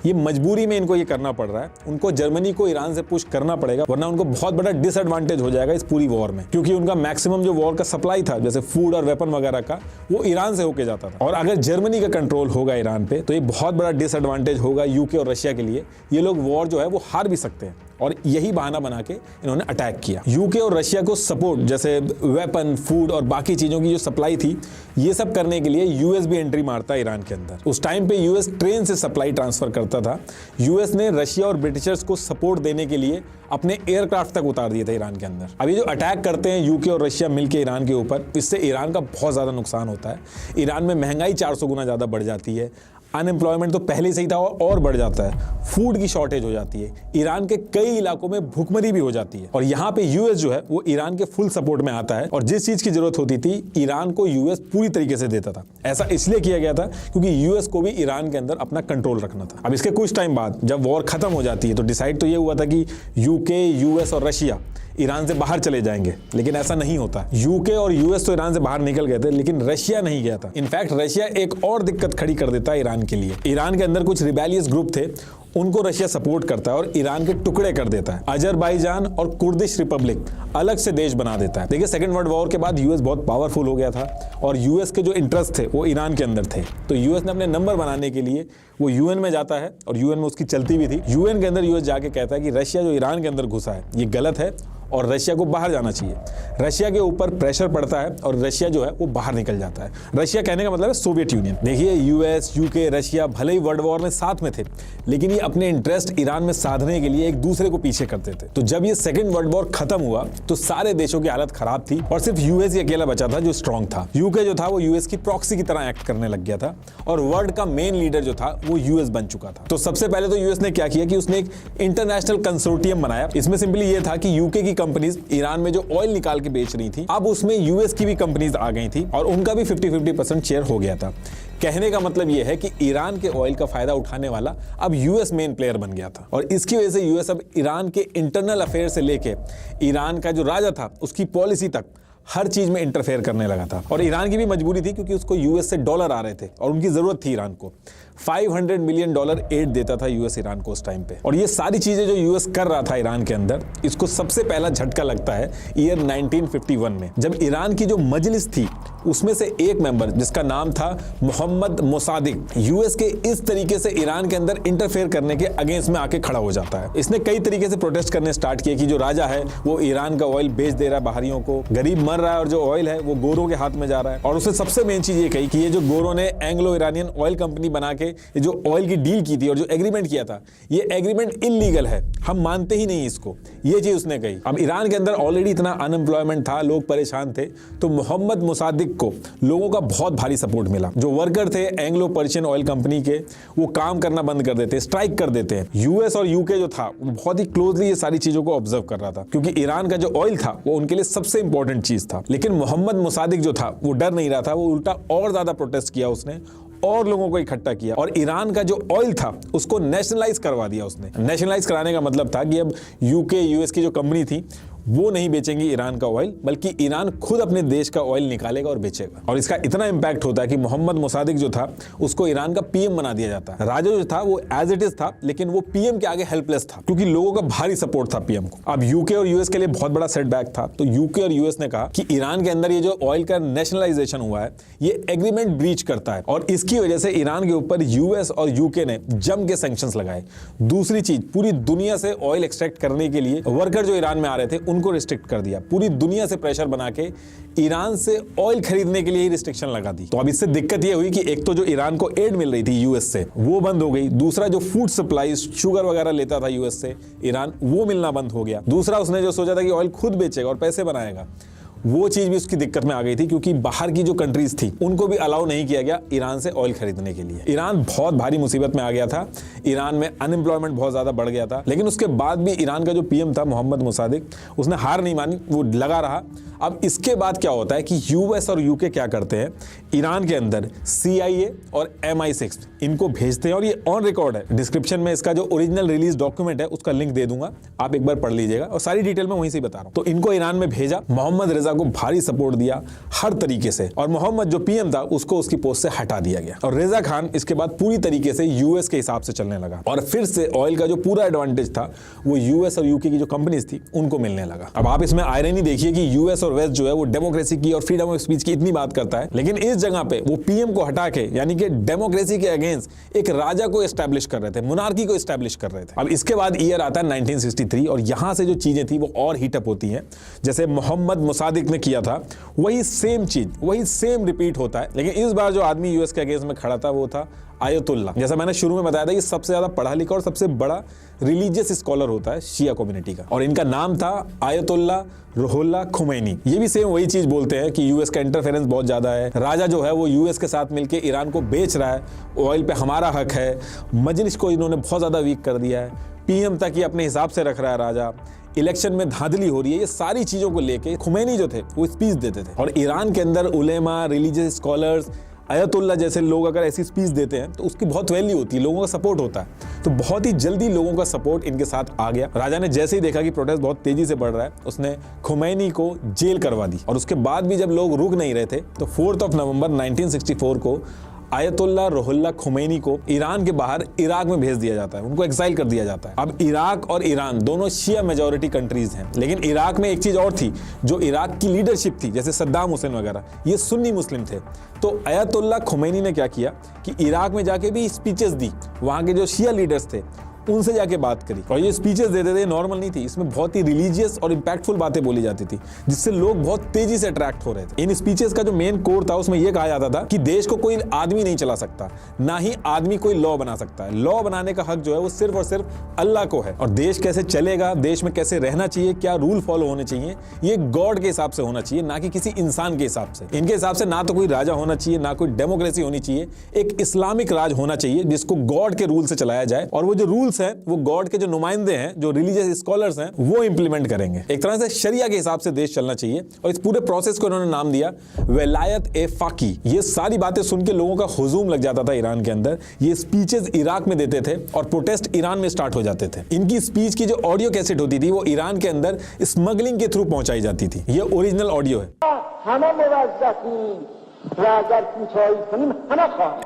ये मजबूरी में इनको ये करना पड़ रहा है। उनको जर्मनी को ईरान से पुश करना पड़ेगा, वरना उनको बहुत बड़ा डिसएडवांटेज हो जाएगा इस पूरी वॉर में, क्योंकि उनका मैक्सिमम जो वॉर का सप्लाई था, जैसे फूड और वेपन वगैरह का, वो ईरान से होके जाता था। और अगर जर्मनी का कंट्रोल होगा ईरान पे तो ये बहुत बड़ा डिसएडवांटेज होगा यूके और रशिया के लिए। ये लोग वॉर जो है वो हार भी सकते हैं, और यही बहाना बना के इन्होंने अटैक किया। यूके और रशिया को सपोर्ट, जैसे वेपन, फूड और बाकी चीजों की जो सप्लाई थी, ये सब करने के लिए यूएस भी एंट्री मारता है ईरान के अंदर। उस टाइम पे यूएस ट्रेन से सप्लाई ट्रांसफर करता था। यूएस ने रशिया और ब्रिटिशर्स को सपोर्ट देने के लिए अपने एयरक्राफ्ट तक उतार दिए थे ईरान के अंदर। अब ये जो अटैक करते हैं यूके और रशिया मिलकर ईरान के ऊपर, इससे ईरान का बहुत ज्यादा नुकसान होता है। ईरान में महंगाई 400 गुना ज्यादा बढ़ जाती है, अनएम्प्लॉयमेंट तो पहले से ही था और बढ़ जाता है, फूड की शॉर्टेज हो जाती है, ईरान के कई इलाकों में भूखमरी भी हो जाती है। और यहाँ पे यूएस जो है वो ईरान के फुल सपोर्ट में आता है, और जिस चीज की जरूरत होती थी ईरान को यूएस पूरी तरीके से देता था। ऐसा इसलिए किया गया था क्योंकि यूएस को भी ईरान के अंदर अपना कंट्रोल रखना था। अब इसके कुछ टाइम बाद जब वॉर खत्म हो जाती है तो डिसाइड तो ये हुआ था कि यूके, यूएस और रशिया ईरान से बाहर चले जाएंगे, लेकिन ऐसा नहीं होता। यूके और यूएस तो ईरान से बाहर निकल गए थे, लेकिन रशिया नहीं गया था। इनफैक्ट रशिया एक और दिक्कत खड़ी कर देता है ईरान के लिए। ईरान के अंदर कुछ रिबेलियस ग्रुप थे, उनको रशिया सपोर्ट करता है और ईरान के टुकड़े कर देता है। अजरबैजान और कुर्दिश रिपब्लिक अलग से देश बना देता है। देखिए, सेकंड वर्ल्ड वॉर के बाद यूएस बहुत पावरफुल हो गया था, और यूएस के जो इंटरेस्ट थे वो ईरान के अंदर थे। तो यूएस ने अपने नंबर बनाने के लिए वो यूएन में जाता है, और यूएन में उसकी चलती भी थी। यूएन के अंदर यूएस जाके कहता है कि रशिया जो ईरान के अंदर घुसा है ये गलत है और रशिया को बाहर जाना चाहिए। रशिया के ऊपर प्रेशर पड़ता है और रशिया जो है वो बाहर निकल जाता है। रशिया कहने का मतलब है सोवियत यूनियन। देखिए, यूएस, यूके, रशिया भले ही वर्ल्ड वॉर में साथ में थे, लेकिन ये अपने इंटरेस्ट ईरान में साधने के लिए एक दूसरे को पीछे करते थे। तो जब ये सेकंड वर्ल्ड वॉर खत्म हुआ तो सारे देशों की हालत खराब थी, और सिर्फ यूएस ही अकेला बचा था जो स्ट्रांग था। यूके जो था वो यूएस की प्रॉक्सी की तरह एक्ट करने लग गया था, और वर्ल्ड का मेन लीडर जो था वो यूएस बन चुका था। तो सबसे पहले तो यूएस ने क्या किया कि उसने एक इंटरनेशनल कंसोर्टियम बनाया। इसमें सिंपली ये था कि यूके की कंपनीज ईरान में जो ऑयल निकाल के बेच रही थी, अब उसमें यूएस की भी कंपनीज आ गई थी, और उनका भी 50-50% शेयर हो गया था। कहने का मतलब यह है कि ईरान के ऑयल का फायदा उठाने वाला अब यूएस मेन प्लेयर बन गया था, और इसकी वजह से यूएस अब ईरान के इंटरनल अफेयर से लेके ईरान का जो राजा था उसकी पॉलिसी तक हर चीज में इंटरफेयर करने लगा था। और ईरान की भी मजबूरी थी, क्योंकि उसको यूएस से डॉलर आ रहे थे और उनकी जरूरत थी ईरान को। $500 मिलियन एड देता था यूएस ईरान को उस टाइम पे। और ये सारी चीजें जो यूएस कर रहा था ईरान के अंदर, इसको सबसे पहला झटका लगता है ईयर 1951 में, जब ईरान की जो मजलिस थी उसमें से एक मेंबर जिसका नाम था मोहम्मद मोसादिक, यूएस के इस तरीके से ईरान के अंदर इंटरफेयर करने के अगेंस्ट में आके खड़ा हो जाता है। इसने कई तरीके से प्रोटेस्ट करने स्टार्ट किए कि जो राजा है वो ईरान का ऑयल बेच दे रहा है बाहरियों को, गरीब मर रहा है, और जो ऑयल है वो गोरों के हाथ में जा रहा है। और उसने सबसे मेन चीज ये कही कि ये जो गोरों ने एंग्लो ईरानियन ऑयल कंपनी बना के ये जो ऑयल की डील की थी और जो एग्रीमेंट किया था, ये एग्रीमेंट इलीगल है, हम मानते ही नहीं इसको, ये चीज उसने कही। अब ईरान के अंदर ऑलरेडी इतना अनएम्प्लॉयमेंट था, लोग परेशान थे, तो मोहम्मद मोसादिक को लोगों का बहुत भारी सपोर्ट मिला। जो वर्कर थे एंग्लो पर्शियन ऑयल कंपनी के, वो काम करना बंद कर देते, स्ट्राइक कर देते हैं। यूएस और यूके जो था वो बहुत ही क्लोजली ये सारी चीजों को ऑब्जर्व कर रहा था, क्योंकि ईरान का जो ऑयल था वो उनके लिए सबसे इंपॉर्टेंट चीज था। लेकिन मोहम्मद मोसादिक जो था वो डर नहीं रहा था, वो उल्टा और ज्यादा प्रोटेस्ट किया उसने, और लोगों को इकट्ठा किया, और ईरान का जो ऑयल था उसको नेशनलाइज करवा दिया उसने। नेशनलाइज कराने का मतलब था कि अब यूके, यूएस की जो कंपनी थी वो नहीं बेचेंगी ईरान का ऑयल, बल्कि ईरान खुद अपने देश का ऑयल निकालेगा और बेचेगा। और इसका इतना इंपैक्ट होता है कि मोहम्मद मोसादिक जो था उसको ईरान का पीएम बना दिया जाता है। राजा जो था वो एज इट इज था, लेकिन वो पीएम के आगे हेल्पलेस था, क्योंकि लोगों का भारी सपोर्ट था पीएम को। अब यूके और यूएस के लिए बहुत बड़ा सेटबैक था, तो यूके और यूएस ने कहा कि ईरान के अंदर ये जो ऑयल का नेशनलाइजेशन हुआ है ये एग्रीमेंट ब्रीच करता है, और इसकी वजह से ईरान के ऊपर यूएस और यूके ने जम के सैंक्शंस लगाए। दूसरी चीज, पूरी दुनिया से ऑयल एक्सट्रैक्ट करने के लिए वर्कर जो ईरान में आ रहे थे उनको रिस्ट्रिक्ट कर दिया। पूरी दुनिया से प्रेशर बना के ईरान से ऑयल खरीदने के लिए ही रिस्ट्रिक्शन लगा दी। तो अब इससे दिक्कत यह हुई कि एक तो जो ईरान को एड मिल रही थी यूएस से वो बंद हो गई, दूसरा जो फूड सप्लाई, शुगर वगैरह लेता था यूएस से ईरान, वो मिलना बंद हो गया। दूसरा, उसने जो सोचा था कि ऑयल खुद बेचेगा और पैसे बनाएगा, वो चीज भी उसकी दिक्कत में आ गई थी, क्योंकि बाहर की जो कंट्रीज थी उनको भी अलाउ नहीं किया गया ईरान से ऑयल खरीदने के लिए। ईरान बहुत भारी मुसीबत में आ गया था, ईरान में अनएम्प्लॉयमेंट बहुत ज्यादा बढ़ गया था। लेकिन उसके बाद भी ईरान का जो पीएम था मोहम्मद मुसादिक, उसने हार नहीं मानी, वो लगा रहा। अब इसके बाद क्या होता है कि यूएस और यूके क्या करते हैं, ईरान के अंदर CIA और MI6 इनको भेजते हैं, और ये ऑन रिकॉर्ड है। डिस्क्रिप्शन में इसका जो ओरिजिनल रिलीज डॉक्यूमेंट है उसका लिंक दे दूंगा, आप एक बार पढ़ लीजिएगा, और सारी डिटेल मैं वहीं से बता रहा हूं। तो इनको ईरान में भेजा, मोहम्मद रेजा को भारी सपोर्ट दिया हर तरीके से, और मोहम्मद जो पीएम था उसको उसकी पोस्ट से हटा दिया गया, और रेजा खान इसके बाद पूरी तरीके से यूएस के हिसाब से चलने लगा, और फिर से ऑयल का जो पूरा एडवांटेज था वो यूएस और यूके की जो कंपनीज थी उनको मिलने लगा। अब आप इसमें आयरनी देखिए कि यूएस और वेस्ट जो है वो डेमोक्रेसी की और फ्रीडम ऑफ स्पीच की इतनी बात करता है, लेकिन इस जगह पे वो पीएम को हटा के, यानी कि डेमोक्रेसी के अगेंस्ट एक राजा को एस्टैब्लिश कर रहे थे, मोनार्की को एस्टैब्लिश कर रहे थे। अब इसके बाद ईयर आता है 1963, और यहां से जो चीजें थी वो और हीटअप होती हैं। जैसे मोहम्मद मुसादिक ने किया था वही सेम चीज, वही सेम रिपीट होता है, लेकिन इस बार जो आदमी यूएस के अगेंस्ट में खड़ा था वो था आयतुल्ला। जैसा मैंने शुरू में बताया था कि सबसे ज्यादा पढ़ा लिखा और सबसे बड़ा रिलीजियस स्कॉलर होता है शिया कम्युनिटी का, और इनका नाम था आयतुल्ला रुहुल्ला खुमैनी। ये भी सेम वही चीज बोलते हैं कि यूएस का इंटरफेरेंस बहुत ज्यादा है, राजा जो है वो यूएस के साथ मिलकर ईरान को बेच रहा है, ऑयल पे हमारा हक है, मजलिस को इन्होंने बहुत ज्यादा वीक कर दिया है, पीएम तक ही अपने हिसाब से रख रहा है राजा, इलेक्शन में धांधली हो रही है। ये सारी चीजों को लेके खुमैनी जो थे वो स्पीच देते थे, और ईरान के अंदर उलेमा, रिलीजियस स्कॉलर्स, आयतुल्ला जैसे लोग अगर ऐसी स्पीच देते हैं तो उसकी बहुत वैल्यू होती है, लोगों का सपोर्ट होता है। तो बहुत ही जल्दी लोगों का सपोर्ट इनके साथ आ गया। राजा ने जैसे ही देखा कि प्रोटेस्ट बहुत तेजी से बढ़ रहा है, उसने खुमैनी को जेल करवा दी, और उसके बाद भी जब लोग रुक नहीं रहे थे तो 4 नवंबर 1964 को आयतुल्ला रुहुल्ला खुमैनी को ईरान के बाहर इराक में भेज दिया जाता है, उनको एक्साइल कर दिया जाता है। अब इराक और ईरान दोनों शिया मेजॉरिटी कंट्रीज हैं, लेकिन इराक में एक चीज और थी, जो इराक की लीडरशिप थी जैसे सद्दाम हुसैन वगैरह, ये सुन्नी मुस्लिम थे। तो आयतुल्ला खुमैनी ने क्या किया कि इराक में जाके भी स्पीचेस दी, वहां के जो शिया लीडर्स थे उनसे जाके बात करी, और ये स्पीचेस देते थे, नॉर्मल नहीं थी, इसमें बहुत ही रिलीजियस और इंपैक्टफुल बातें बोली जाती थी, जिससे लोग बहुत तेजी से अट्रैक्ट हो रहे थे। इन स्पीचेस का जो मेन कोर था उसमें यह कहा जाता था कि देश को कोई आदमी नहीं चला सकता, ना ही आदमी कोई लॉ बना सकता है, लॉ बनाने का हक जो है वो सिर्फ और सिर्फ अल्लाह को है, और देश कैसे चलेगा, देश में कैसे रहना चाहिए, क्या रूल फॉलो होने चाहिए, ये गॉड के हिसाब से होना चाहिए, ना कि किसी इंसान के हिसाब से। इनके हिसाब से ना तो कोई राजा होना चाहिए, ना कोई डेमोक्रेसी होनी चाहिए, एक इस्लामिक राज होना चाहिए जिसको गॉड के रूल से चलाया जाए, और वो जो रूल्स है वो गॉड के जो नुमाइंदे हैं, जो रिलीजियस स्कॉलर्स हैं, वो इंप्लीमेंट करेंगे। एक तरह से शरिया के हिसाब से देश चलना चाहिए, और इस पूरे प्रोसेस को इन्होंने नाम दिया वलायत ए फाकी। ये सारी बातें सुन के लोगों का हुजूम लग जाता था ईरान के अंदर। ये स्पीचेस इराक में देते थे और प्रोटेस्ट ईरान में स्टार्ट हो जाते थे। इनकी स्पीच की जो ऑडियो कैसेट होती थी वो ईरान के अंदर स्मगलिंग के थ्रू पहुंचाई जाती थी। ये ओरिजिनल ऑडियो है।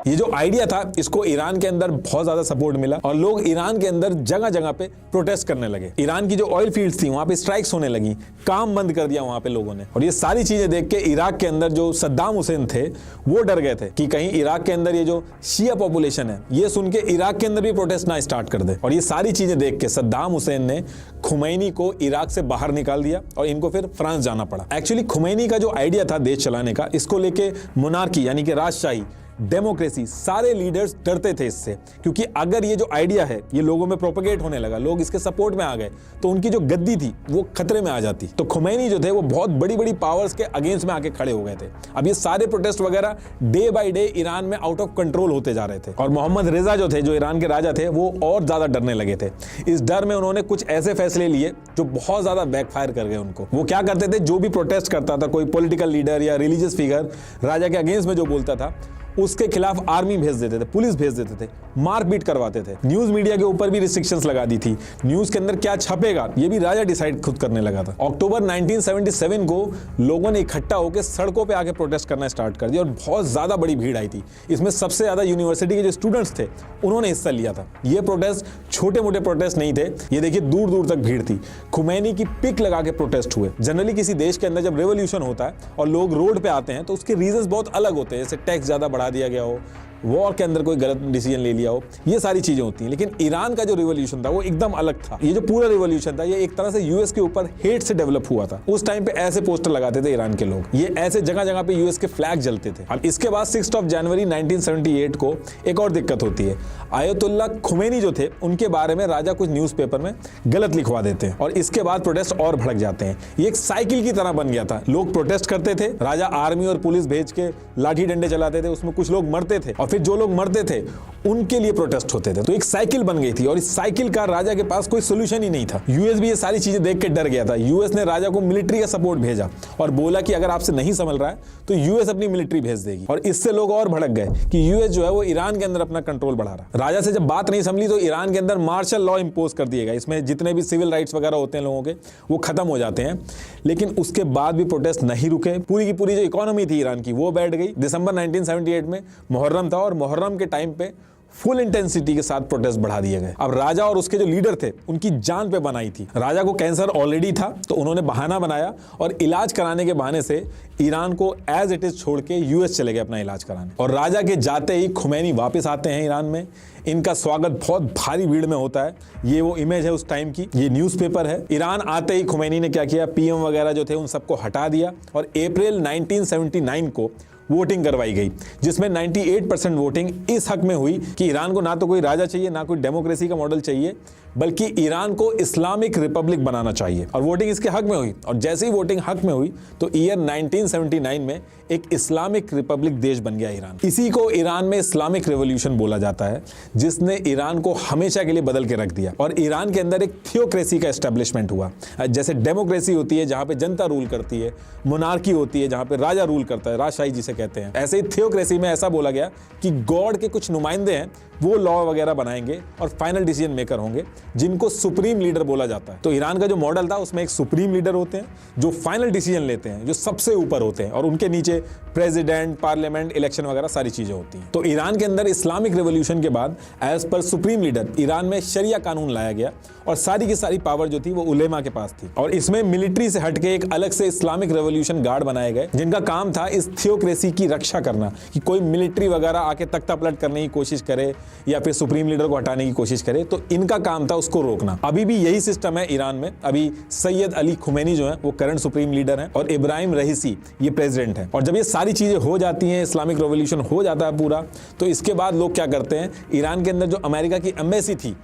ये जो आइडिया था इसको ईरान के अंदर बहुत ज्यादा सपोर्ट मिला, और लोग ईरान के अंदर जगह जगह पे प्रोटेस्ट करने लगे। ईरान की जो ऑयल फील्ड्स थी वहां पे स्ट्राइक्स होने लगी, काम बंद कर दिया वहां पे लोगों ने। और ये सारी चीजें देख के इराक के अंदर जो सद्दाम हुसैन थे वो डर गए थे कि कहीं इराक के अंदर ये जो शिया पॉपुलेशन है ये सुन के इराक के अंदर भी प्रोटेस्ट ना स्टार्ट कर दे। और ये सारी चीजें देख के सद्दाम हुसैन ने खुमैनी को इराक से बाहर निकाल दिया, और इनको फिर फ्रांस जाना पड़ा। एक्चुअली खुमैनी का जो आइडिया था देश चलाने का, इसको लेके मोनार्की यानी कि राजशाही, डेमोक्रेसी, सारे लीडर्स डरते थे इससे, क्योंकि अगर ये जो आइडिया है ये लोगों में प्रोपेगेट होने लगा, लोग इसके सपोर्ट में आ गए, तो उनकी जो गद्दी थी वो खतरे में आ जाती। तो खुमैनी जो थे वो बहुत बड़ी बड़ी पावर्स के अगेंस्ट में आके खड़े हो गए थे। अब ये सारे प्रोटेस्ट वगैरह डे बाय डे ईरान में आउट ऑफ कंट्रोल होते जा रहे थे, और मोहम्मद रेजा जो थे, जो ईरान के राजा थे, वो और ज्यादा डरने लगे थे। इस डर में उन्होंने कुछ ऐसे फैसले लिए जो बहुत ज्यादा बैकफायर कर गए उनको। वो क्या करते थे, जो भी प्रोटेस्ट करता था, कोई पॉलिटिकल लीडर या रिलीजियस फिगर राजा के अगेंस्ट में जो बोलता था, उसके खिलाफ आर्मी भेज देते थे, पुलिस भेज देते थे, मारपीट करवाते थे। न्यूज मीडिया के ऊपर भी रिस्ट्रिक्शंस लगा दी थी, न्यूज के अंदर क्या छपेगा ये भी राजा डिसाइड खुद करने लगा था। अक्टूबर 1977 को लोगों ने इकट्ठा होकर सड़कों पे आके प्रोटेस्ट करना स्टार्ट कर दिया, और बहुत ज्यादा बड़ी भीड़ आई थी। इसमें सबसे ज्यादा यूनिवर्सिटी के जो स्टूडेंट्स थे उन्होंने हिस्सा लिया था। ये प्रोटेस्ट छोटे मोटे प्रोटेस्ट नहीं थे, ये देखिए दूर दूर तक भीड़ थी। खुमैनी की पिक लगा के प्रोटेस्ट हुए। जनरली किसी देश के अंदर जब रेवोल्यूशन होता है और लोग रोड पे आते हैं तो उसके रीजंस बहुत अलग होते हैं, जैसे टैक्स ज्यादा बढ़ा दिया गया हो, वॉर के अंदर कोई गलत डिसीजन ले लिया हो, ये सारी चीजें होती हैं। लेकिन ईरान का जो रिवॉल्यूशन था वो एकदम अलग था। ये जो पूरा रिवॉल्यूशन था ये एक तरह से यूएस के ऊपर हेट से डेवलप हुआ था। उस टाइम पे ऐसे पोस्टर लगाते थे ईरान के लोग, ये ऐसे जगह जगह पे यूएस के फ्लैग जलते थे। अब इसके बाद 6 जनवरी 1978 को एक और दिक्कत होती है। आयतुल्लाह खुमैनी जो थे उनके बारे में राजा कुछ न्यूज़पेपर में गलत लिखवा देते हैं और इसके बाद प्रोटेस्ट और भड़क जाते हैं। ये एक साइकिल की तरह बन गया था। लोग प्रोटेस्ट करते थे, राजा आर्मी और पुलिस भेज के लाठी डंडे चलाते थे, उसमें कुछ लोग मरते थे और फिर जो लोग मरते थे उनके लिए प्रोटेस्ट होते थे। तो एक साइकिल बन गई थी और इस साइकिल का राजा के पास कोई सोल्यूशन ही नहीं था। यूएस भी ये सारी चीजें देख के डर गया था। यूएस ने राजा को मिलिट्री का सपोर्ट भेजा और बोला कि अगर आपसे नहीं संभल रहा है तो यूएस अपनी मिलिट्री भेज देगी। और इससे लोग और भड़क गए कि यूएस जो है वो ईरान के अंदर अपना कंट्रोल बढ़ा रहा। राजा से जब बात नहीं संभली तो ईरान के अंदर मार्शल लॉ इंपोज कर दिएगा। इसमें जितने भी सिविल राइट्स वगैरह होते हैं लोगों के वो खत्म हो जाते हैं। लेकिन उसके बाद भी प्रोटेस्ट नहीं रुके। पूरी की पूरी जो इकोनॉमी थी ईरान की वो बैठ गई। दिसंबर 1978 में मुहर्रम था और मुहर्रम के टाइम पे फुल इंटेंसिटी के साथ प्रोटेस्ट बढ़ा दिए गए। अब राजा और उसके जो लीडर थे उनकी जान पे बनाई थी। राजा को कैंसर ऑलरेडी था तो उन्होंने बहाना बनाया और इलाज कराने के बहाने से ईरान को एज इट इज छोड़ के यूएस चले गए अपना इलाज कराने। और राजा के जाते ही खुमैनी वापस आते हैं ईरान में। इनका स्वागत बहुत भारी भीड़ में होता है। ये वो इमेज है उस टाइम की, ये न्यूज़पेपर है। ईरान आते ही खुमैनी ने क्या किया, पीएम वगैरह जो थे उन सबको हटा दिया और अप्रैल 1979 को वोटिंग करवाई गई, जिसमें 98% वोटिंग इस हक में हुई कि ईरान को ना तो कोई राजा चाहिए, ना कोई डेमोक्रेसी का मॉडल चाहिए, बल्कि ईरान को इस्लामिक रिपब्लिक बनाना चाहिए। और वोटिंग इसके हक में हुई। और जैसे ही वोटिंग हक में हुई तो ईयर 1979 में एक इस्लामिक रिपब्लिक देश बन गया ईरान। इसी को ईरान में इस्लामिक रेवोल्यूशन बोला जाता है, जिसने ईरान को हमेशा के लिए बदल के रख दिया। और ईरान के अंदर एक थियोक्रेसी का एस्टेब्लिशमेंट हुआ। जैसे डेमोक्रेसी होती है जहां पे जनता रूल करती है, मोनार्की होती है जहां पे राजा रूल करता है, राजशाही जिसे कहते हैं, ऐसे ही थियोक्रेसी में ऐसा बोला गया कि गॉड के कुछ नुमाइंदे हैं, वो लॉ वगैरह बनाएंगे और फाइनल डिसीजन मेकर होंगे, जिनको सुप्रीम लीडर बोला जाता है। तो ईरान का जो मॉडल था उसमें एक सुप्रीम लीडर होते हैं जो फाइनल डिसीजन लेते हैं, जो सबसे ऊपर होते हैं, और उनके नीचे प्रेसिडेंट, पार्लियामेंट, इलेक्शन वगैरह सारी चीजें होती हैं। तो ईरान के अंदर इस्लामिक रेवोल्यूशन के बाद as per supreme leader Iran में शरिया कानून लाया गया और सारी की सारी पावर जो थी वो उलेमा के पास थी। और इसमें मिलिट्री से हटके एक अलग से इस्लामिक रेवोल्यूशन गार्ड बनाए गए, जिनका काम था इस थियोक्रेसी की रक्षा करना, कि कोई मिलिट्री वगैरह आके तख्ता पलट करने की कोशिश करे या फिर सुप्रीम लीडर को हटाने की कोशिश करे, तो इनका काम था उसको रोकना। अभी भी यही सिस्टम है ईरान में। अभी सैयद अली खुमैनी जो है वो करंट सुप्रीम लीडर हैं और इब्राहिम रईसी ये प्रेसिडेंट है। और जब ये सारी चीजें हो जाती हैं, इस्लामिक रेवोल्यूशन हो जाता है पूरा, तो इसके बाद लोग क्या करते हैं, ईरान के अंदर जो अमेरिका की एम्बेसी थी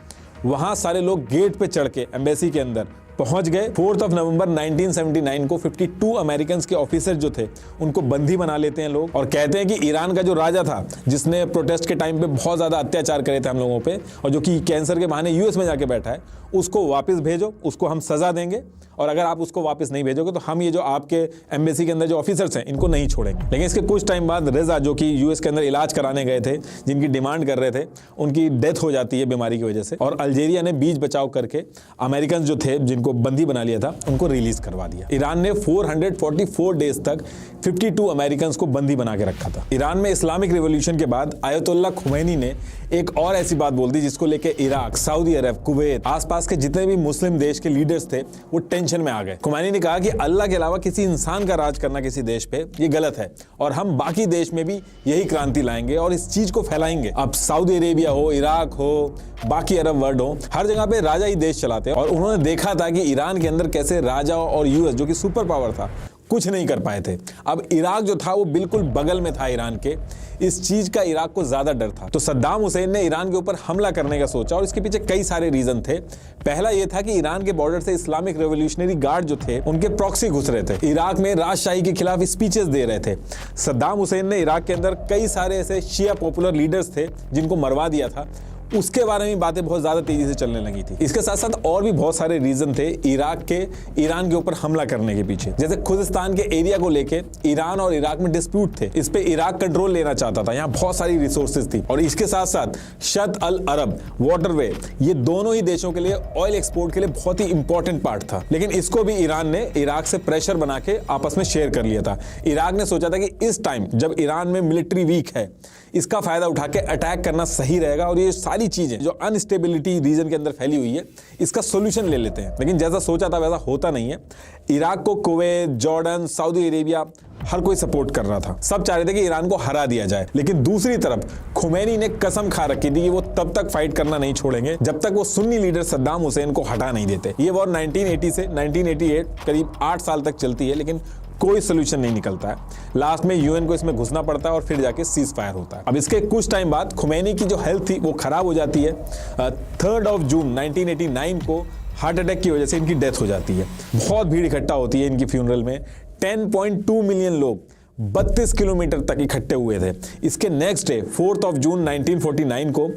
वहां सारे लोग गेट पे चढ़ के एम्बेसी के अंदर पहुंच गए। 4 नवंबर 1979 को 52 अमेरिकन के ऑफिसर जो थे उनको बंदी बना लेते हैं लोग और कहते हैं कि ईरान का जो राजा था, जिसने प्रोटेस्ट के टाइम पे बहुत ज्यादा अत्याचार करे थे हम लोगों पे और जो कि कैंसर के बहाने यूएस में जाके बैठा है, उसको वापस भेजो, उसको हम सजा देंगे, और अगर आप उसको वापस नहीं भेजोगे तो हम ये जो आपके एम्बेसी के अंदर जो ऑफिसर्स हैं इनको नहीं छोड़ेंगे। लेकिन इसके कुछ टाइम बाद रेजा, जो कि यूएस के अंदर इलाज कराने गए थे, जिनकी डिमांड कर रहे थे, उनकी डेथ हो जाती है बीमारी की वजह से, और अल्जीरिया ने बीच बचाव करके अमेरिकन जो थे जिनको बंदी बना लिया था उनको रिलीज करवा दिया। ईरान ने 444 डेज तक 52 अमेरिकन को बंदी बना के रखा था। ईरान में इस्लामिक रिवॉल्यूशन के बाद आयतुल्लाह खुमैनी ने एक और ऐसी बात बोल दी जिसको लेके इराक, सऊदी अरब, कुवैत, आसपास के जितने भी मुस्लिम देश के लीडर्स थे वो टेंशन में आ गए। खुमैनी ने कहा कि अल्लाह के अलावा किसी इंसान का राज करना किसी देश पे ये गलत है और हम बाकी देश में भी यही क्रांति लाएंगे और इस चीज को फैलाएंगे। अब सऊदी अरेबिया हो, इराक हो, बाकी अरब वर्ल्ड हो, हर जगह पे राजा ही देश चलाते हैं। और उन्होंने देखा था कि ईरान के अंदर कैसे राजा और यूएस जो कि सुपर पावर था कुछ नहीं कर पाए थे। अब इराक जो था वो बिल्कुल बगल में था ईरान के, इस चीज का इराक को ज्यादा डर था। तो सद्दाम हुसैन ने ईरान के ऊपर हमला करने का सोचा और इसके पीछे कई सारे रीजन थे। पहला ये था कि ईरान के बॉर्डर से इस्लामिक रेवोल्यूशनरी गार्ड जो थे उनके प्रॉक्सी घुस रहे थे, इराक में राजशाही के खिलाफ स्पीचेस दे रहे थे। सद्दाम हुसैन ने इराक के अंदर कई सारे ऐसे शिया पॉपुलर लीडर्स थे जिनको मरवा दिया था, उसके बारे में बातें बहुत ज्यादा तेजी से चलने लगी थी। इसके साथ साथ और भी बहुत सारे रीजन थे इराक के ईरान के ऊपर हमला करने के पीछे। जैसे खुजिस्तान के एरिया को लेके ईरान और इराक में डिस्प्यूट थे, इस पे इराक कंट्रोल लेना चाहता था, यहाँ बहुत सारी रिसोर्सेज थी। और इसके साथ साथ शत अल अरब वाटरवे, ये दोनों ही देशों के लिए ऑयल एक्सपोर्ट के लिए बहुत ही इंपॉर्टेंट पार्ट था। लेकिन इसको भी ईरान ने इराक से प्रेशर बना के आपस में शेयर कर लिया था। इराक ने सोचा था कि इस टाइम जब ईरान में मिलिट्री वीक है, इसका फायदा उठा के अटैक करना सही रहेगा और ये सारी सारी चीजें जो अनस्टेबिलिटी रीजन के अंदर फैली हुई है इसका सोल्यूशन ले लेते हैं। लेकिन जैसा सोचा था वैसा होता नहीं है। इराक को कुवैत, जॉर्डन, सऊदी अरेबिया हर कोई सपोर्ट कर रहा था, सब चाह रहे थे कि ईरान को हरा दिया जाए। लेकिन दूसरी तरफ खुमैनी ने कसम खा रखी थी कि वो तब तक फाइट करना नहीं छोड़ेंगे जब तक वो सुन्नी लीडर सद्दाम हुसैन को हटा नहीं देते। ये वॉर 1980 से 1988 करीब 8 साल तक चलती है, लेकिन कोई सोल्यूशन नहीं निकलता है। लास्ट में यूएन को इसमें घुसना पड़ता है और फिर जाके सीज फायर होता है। अब इसके कुछ टाइम बाद खुमैनी की जो हेल्थ थी वो खराब हो जाती है। 3 जून 1989 को हार्ट अटैक की वजह से इनकी डेथ हो जाती है। बहुत भीड़ इकट्ठा होती है इनकी फ्यूनरल में। 10.2 मिलियन लोग 32 किलोमीटर तक इकट्ठे हुए थे। इसके नेक्स्ट डे 4 जून 1949 को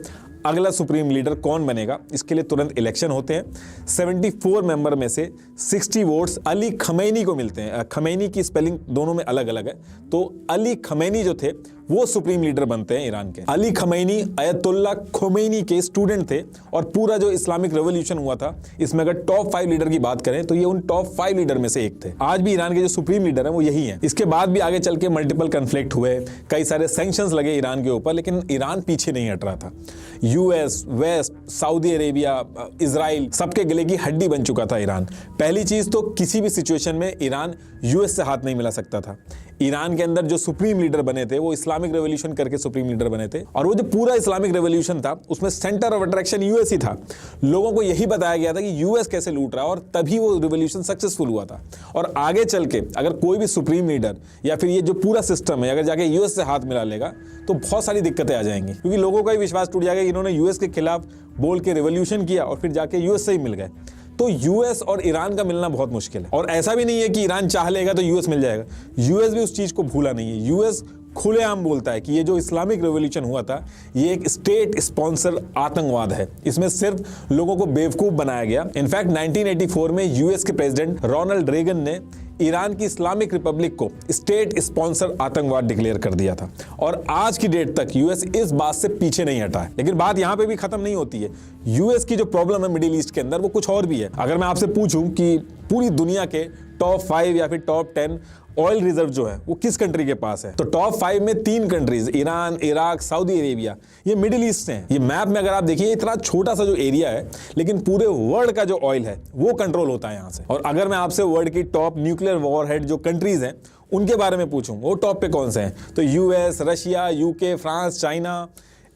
अगला सुप्रीम लीडर कौन बनेगा इसके लिए तुरंत इलेक्शन होते हैं। 74 मेंबर में से 60 वोट्स अली खमैनी को मिलते हैं। खमैनी की स्पेलिंग दोनों में अलग अलग है, तो अली खमैनी जो थे वो सुप्रीम लीडर बनते हैं ईरान के। अली खमैनी अयतुल्ला खोमैनी के स्टूडेंट थे और पूरा जो इस्लामिक रेवोल्यूशन हुआ था इसमें अगर टॉप 5 लीडर की बात करें तो ये उन टॉप 5 लीडर में से एक थे। आज भी ईरान के जो सुप्रीम लीडर हैं वो यही हैं। इसके बाद भी आगे चल के मल्टीपल कन्फ्लिक्ट हुए, कई सारे सैंक्शंस लगे ईरान के ऊपर, लेकिन ईरान पीछे नहीं हट रहा था। US, west, Saudi Arabia, Israel सबके गले की हड्डी बन चुका था ईरान। पहली चीज तो किसी भी सिचुएशन में ईरान यूएस से हाथ नहीं मिला सकता था। ईरान के अंदर जो सुप्रीम लीडर बने थे वो इस्लामिक रेवोल्यूशन करके सुप्रीम लीडर बने थे, और वो जो पूरा इस्लामिक रेवोल्यूशन था उसमें सेंटर ऑफ अट्रैक्शन यूएस ही था। लोगों को यही बताया गया था कि यूएस कैसे लूट रहा है, और तभी वो रेवोल्यूशन सक्सेसफुल हुआ था। और आगे चल के अगर कोई भी सुप्रीम लीडर या फिर ये जो पूरा सिस्टम है अगर जाके यूएस से हाथ मिला लेगा तो बहुत सारी दिक्कतें आ जाएंगी, क्योंकि लोगों का ही विश्वास टूट जाएगा कि इन्होंने यूएस के खिलाफ बोल के रेवोल्यूशन किया और फिर जाके यूएस से ही मिल गए। तो यूएस और ईरान का मिलना बहुत मुश्किल है। और ऐसा भी नहीं है कि ईरान चाह लेगा तो यूएस मिल जाएगा। यूएस भी उस चीज को भूला नहीं है। यूएस खुलेआम बोलता है कि ये जो इस्लामिक रेवोल्यूशन हुआ था ये एक स्टेट स्पॉन्सर आतंकवाद है, इसमें सिर्फ लोगों को बेवकूफ बनाया गया। इनफैक्ट 1984 में यूएस के प्रेसिडेंट रोनाल्ड रेगन ने ईरान की इस्लामिक रिपब्लिक को स्टेट स्पॉन्सर आतंकवाद डिक्लेयर कर दिया था, और आज की डेट तक यूएस इस बात से पीछे नहीं हटा है। लेकिन बात यहां पे भी खत्म नहीं होती है। यूएस की जो प्रॉब्लम है मिडिल ईस्ट के अंदर वो कुछ और भी है। अगर मैं आपसे पूछूं कि पूरी दुनिया के टॉप 5 या फिर टॉप 10 ऑयल रिजर्व जो है वो किस कंट्री के पास है, तो टॉप 5 में 3 countries Iran, Iraq, Saudi Arabia, ये मिडिल ईस्ट से हैं। ये मैप में अगर आप देखिए इतना छोटा सा जो एरिया है, लेकिन पूरे वर्ल्ड का जो ऑयल है वो कंट्रोल होता है यहाँ से। और अगर मैं आपसे वर्ल्ड की टॉप न्यूक्लियर वॉरहेड जो कंट्रीज हैं उनके बारे में पूछूं वो टॉप पे कौन से हैं, तो US, Russia, UK, France, China,